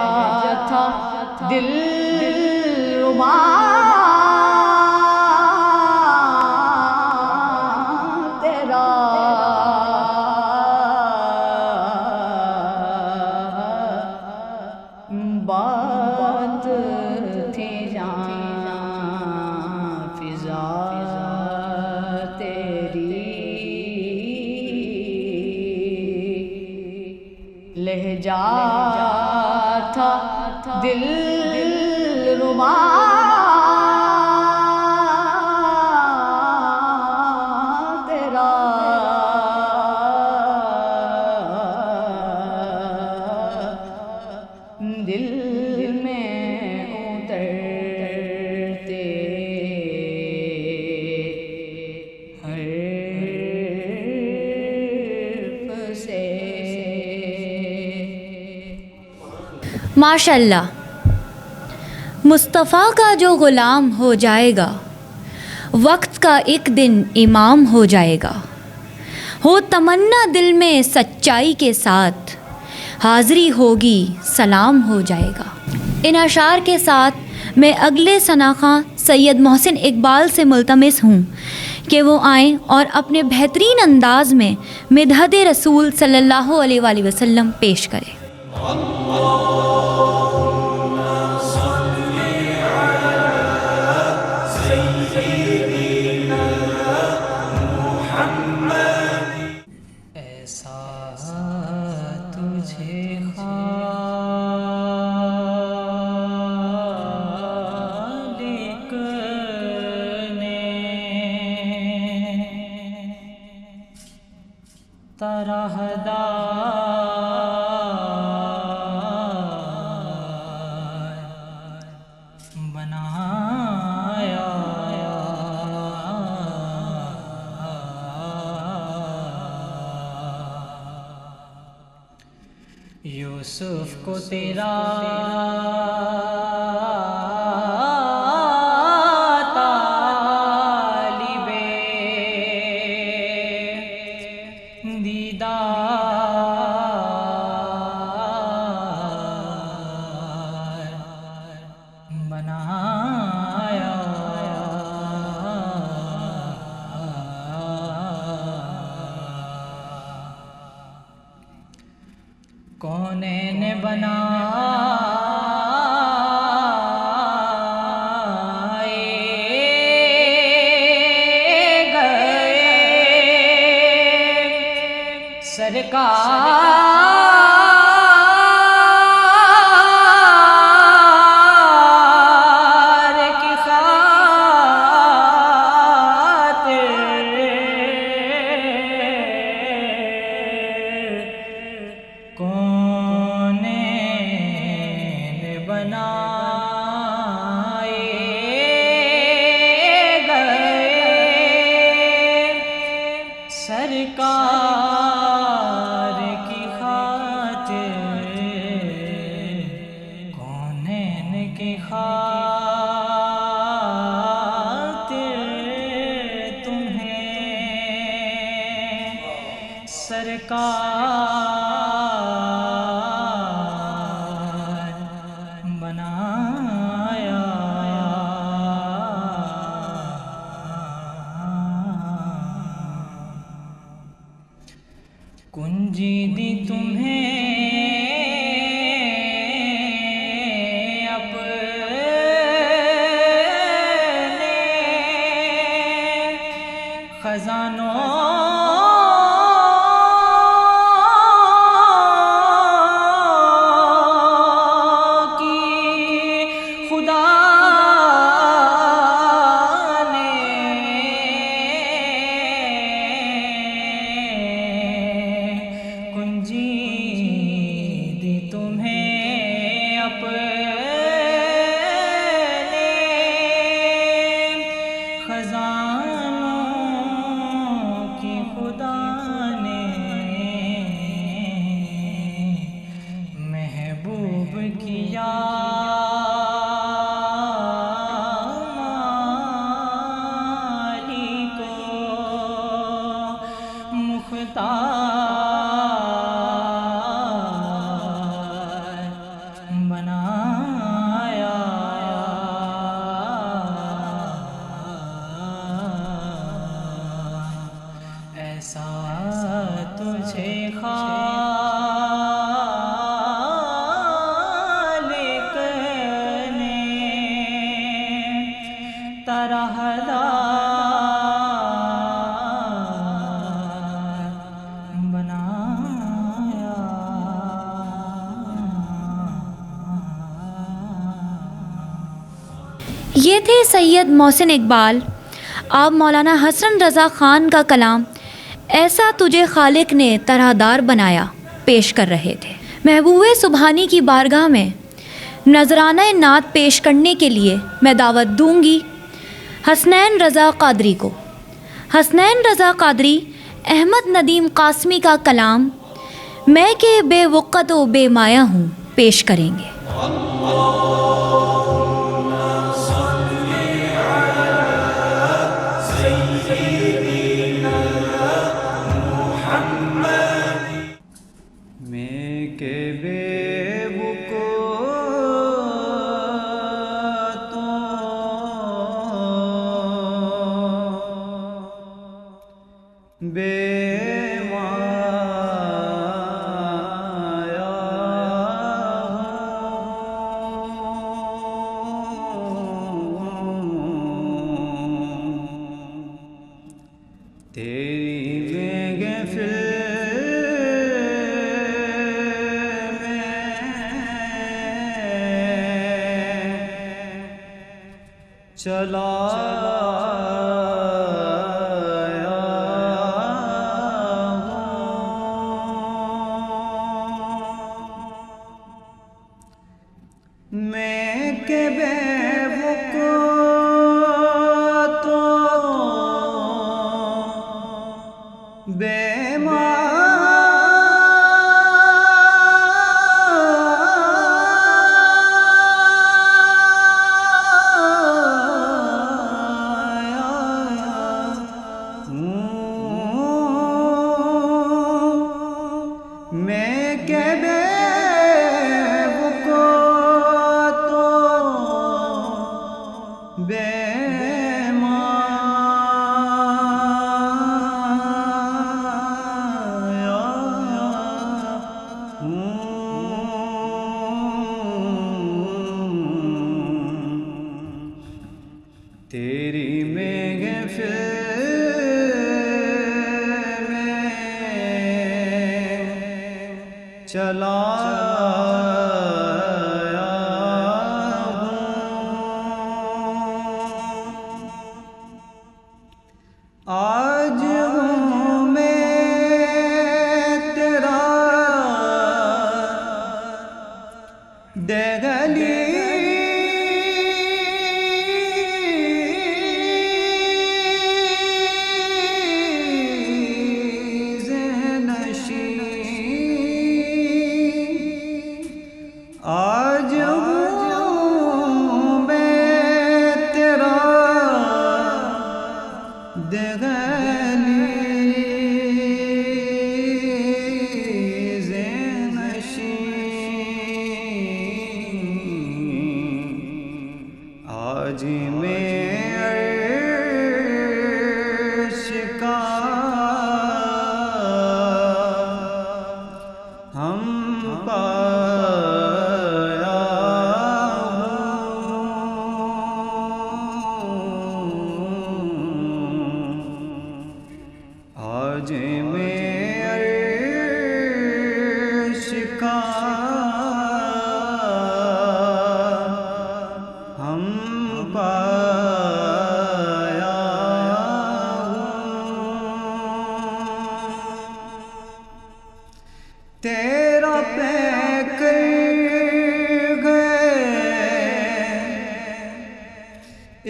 تھا دل ربا تیرا بات تھی جان فضا تیری لہجہ تھا دل ربا تیرا دل میں اترتے حرف سے ماشاء اللہ، مصطفیٰ کا جو غلام ہو جائے گا وقت کا ایک دن امام ہو جائے گا. ہو تمنا دل میں سچائی کے ساتھ حاضری ہوگی سلام ہو جائے گا. ان اشعار کے ساتھ میں اگلے ثنا خواں سید محسن اقبال سے ملتمس ہوں کہ وہ آئیں اور اپنے بہترین انداز میں مدحت رسول صلی اللہ علیہ وآلہ وسلم پیش کریں. ایسا تجھے خالق نے طرح بنایا یوسف کو تیرا طالب دیدار بنایا کونین بنائے گئے سرکار کی خاطر کونین بنائے گئے سرکار کی خاطر کونین خاطر تمہیں سرکار بنایا کنجی دی تمہیں خزانوں کی خدا نے کنجی دی تمہیں اپنے خزانوں خدا نے محبوب کیا مالی کو مختار بنایا ایسا تجھے خالق نے طرحدار بنایا یہ تھے سید محسن اقبال. آپ مولانا حسن رضا خان کا کلام ایسا تجھے خالق نے طرح دار بنایا پیش کر رہے تھے. محبوب سبحانی کی بارگاہ میں نذرانہ نعت پیش کرنے کے لیے میں دعوت دوں گی حسنین رضا قادری کو. حسنین رضا قادری احمد ندیم قاسمی کا کلام میں کہ بے وقت و بے مایہ ہوں پیش کریں گے. چلا میں کہ بے وقت تو بے تیری محفل میں چلا آج ہوں میں تیرا دگلی آج ہوں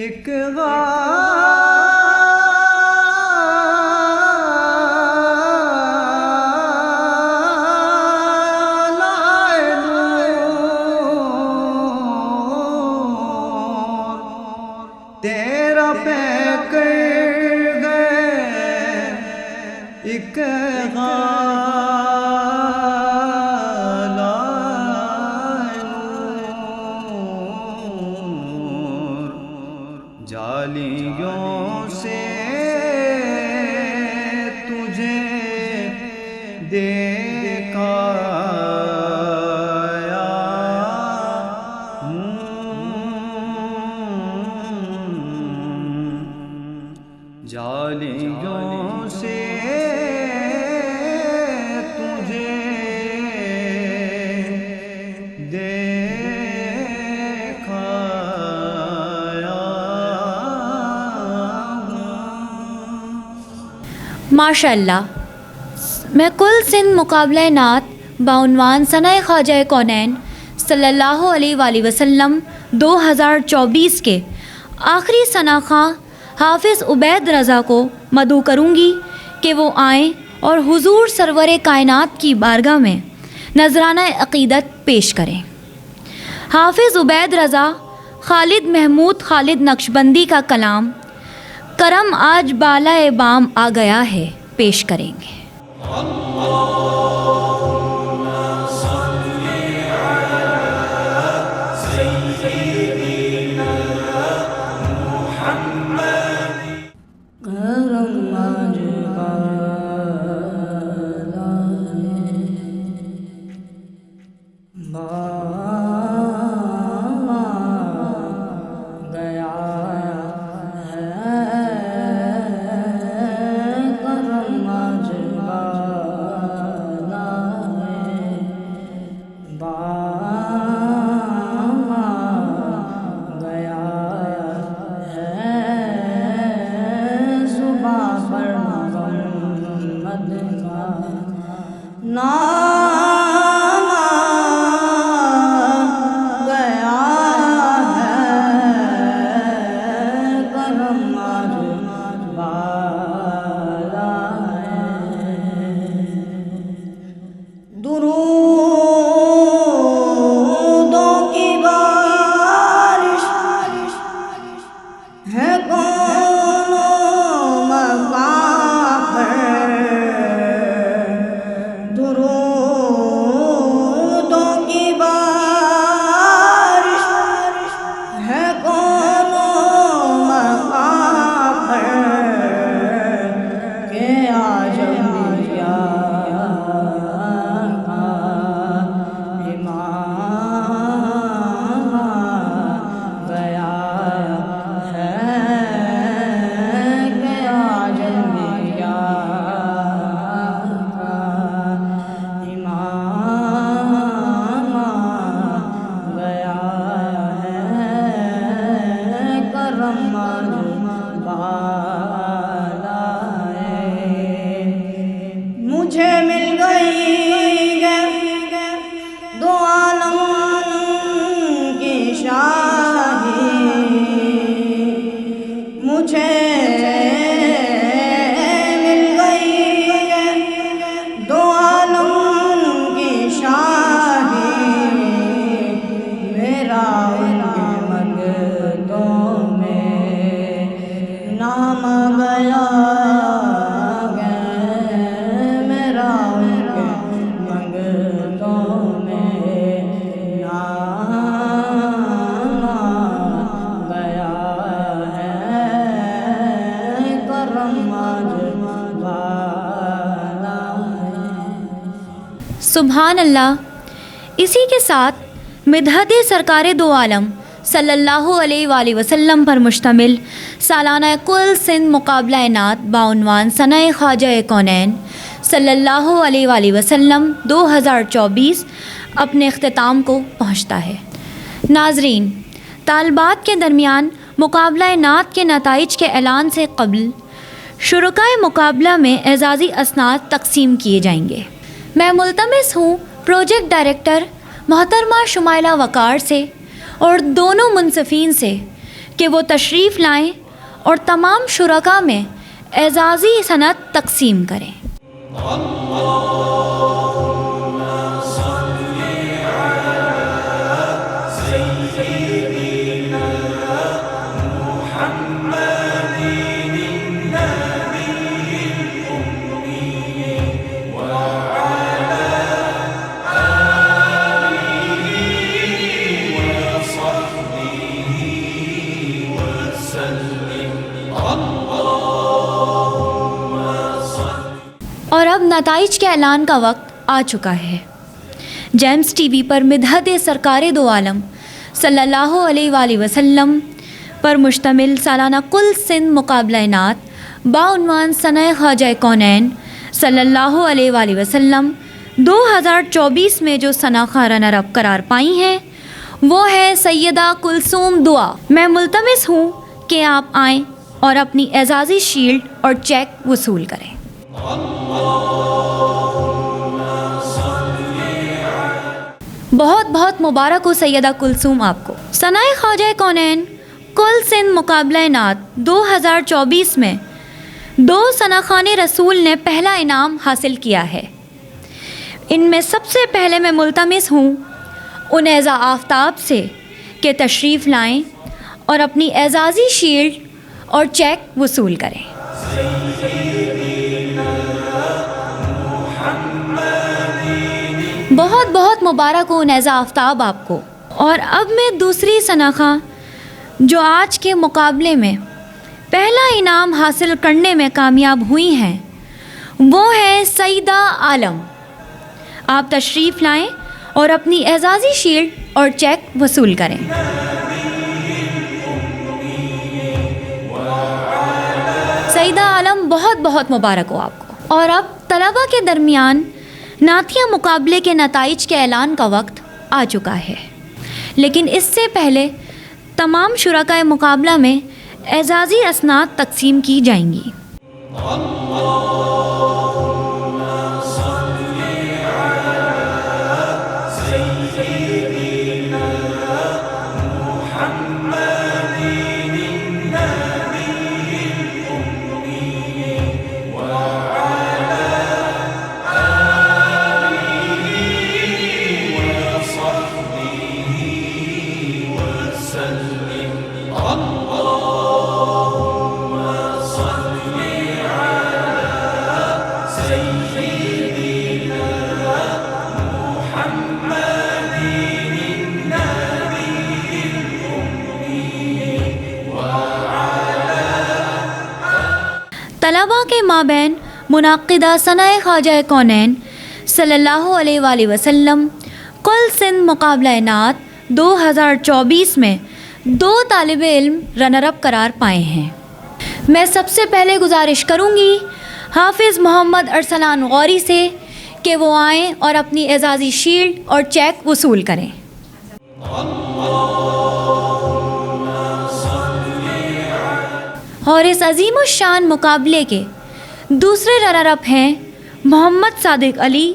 ایک تیرا پہ کر گئے ایک جالیوں سے تجھے دیکھا جالیوں سے تجھے دیکھا ماشاء اللہ. میں کل سندھ مقابلہ نعت بعنوان ثنائے خواجہ کونین صلی اللہ علیہ وآلہ وسلم 2024 کے آخری ثنا خواں حافظ عبید رضا کو مدعو کروں گی کہ وہ آئیں اور حضور سرور کائنات کی بارگاہ میں نذرانہ عقیدت پیش کریں. حافظ عبید رضا خالد محمود خالد نقشبندی کا کلام کرم آج بالائے بام آ گیا ہے پیش کریں گے. سبحان اللہ. اسی کے ساتھ مدحت سرکار دو عالم صلی اللہ علیہ وآلہ وسلم پر مشتمل سالانہ کل سندھ مقابلہ نعت بعنوان ثنائے خواجہ کونین صلی اللہ علیہ وآلہ وسلم 2024 اپنے اختتام کو پہنچتا ہے. ناظرین، طالبات کے درمیان مقابلہ نعت کے نتائج کے اعلان سے قبل شرکائے مقابلہ میں اعزازی اسناد تقسیم کیے جائیں گے. میں ملتمس ہوں پروجیکٹ ڈائریکٹر محترمہ شمائلہ وقار سے اور دونوں منصفین سے کہ وہ تشریف لائیں اور تمام شرکا میں اعزازی سند تقسیم کریں۔ اور اب نتائج کے اعلان کا وقت آ چکا ہے۔ جیمز ٹی وی پر مدحت سرکار دو عالم صلی اللہ علیہ وآلہ وسلم پر مشتمل سالانہ کل سندھ مقابلہ نعت بعنوان ثناء خواجہ کونین صلی اللہ علیہ وآلہ وسلم 2024 میں جو ثنا خواں رنر اپ قرار پائی ہیں وہ ہے سیدہ کلثوم دعا۔ میں ملتمس ہوں کہ آپ آئیں اور اپنی اعزازی شیلڈ اور چیک وصول کریں۔ بہت بہت مبارک ہو سیدہ کلثوم آپ کو۔ ثناء خواجہ کونین کل سندھ مقابلہ نعت 2024 میں 2 ثنا خوان رسول نے پہلا انعام حاصل کیا ہے۔ ان میں سب سے پہلے میں ملتمس ہوں ان اعزا آفتاب سے کہ تشریف لائیں اور اپنی اعزازی شیلڈ اور چیک وصول کریں۔ بہت بہت مبارک ہو نیزہ آفتاب آپ کو۔ اور اب میں دوسری ثنا خواں جو آج کے مقابلے میں پہلا انعام حاصل کرنے میں کامیاب ہوئی ہیں وہ ہے سعیدہ عالم۔ آپ تشریف لائیں اور اپنی اعزازی شیلڈ اور چیک وصول کریں۔ سعیدہ عالم بہت بہت مبارک ہو آپ کو۔ اور اب طلباء کے درمیان نعتیہ مقابلے کے نتائج کے اعلان کا وقت آ چکا ہے، لیکن اس سے پہلے تمام شرکائے مقابلہ میں اعزازی اسناد تقسیم کی جائیں گی۔ طلباء کے مابین منعقدہ ثناء خواجہ کونین صلی اللہ علیہ وآلہ وسلم کل سندھ مقابلہ نعت 2024 میں 2 طالب علم رنر اپ قرار پائے ہیں۔ میں سب سے پہلے گزارش کروں گی حافظ محمد ارسلان غوری سے کہ وہ آئیں اور اپنی اعزازی شیلڈ اور چیک وصول کریں۔ اور اس عظیم الشان مقابلے کے دوسرے رنر اپ ہیں محمد صادق علی۔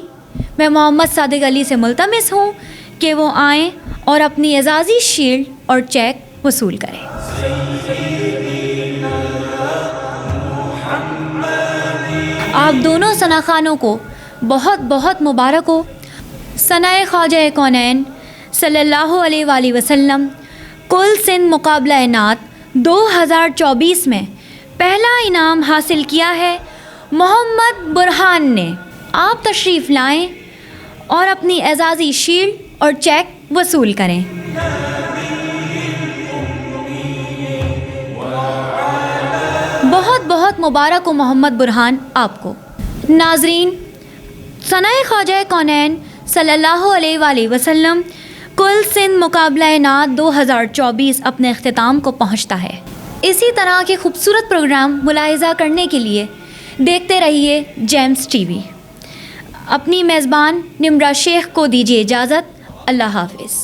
میں محمد صادق علی سے ملتمس ہوں کہ وہ آئیں اور اپنی اعزازی شیلڈ اور چیک وصول کریں۔ آپ دونوں ثنا خوانوں کو بہت بہت مبارک ہو۔ ثناء خواجہ کونین صلی اللہ علیہ وآلہ وسلم کل سندھ مقابلہ نعت 2024 میں پہلا انعام حاصل کیا ہے محمد برہان نے۔ آپ تشریف لائیں اور اپنی اعزازی شیلڈ اور چیک وصول کریں۔ بہت بہت مبارک ہو محمد برہان آپ کو۔ ناظرین، ثناء خواجہ کونین صلی اللہ علیہ وآلہ وسلم کل سندھ مقابلہ نعت 2024 اپنے اختتام کو پہنچتا ہے۔ اسی طرح کے خوبصورت پروگرام ملاحظہ کرنے کے لیے دیکھتے رہیے جیمز ٹی وی۔ اپنی میزبان نمرہ شیخ کو دیجیے اجازت۔ اللہ حافظ۔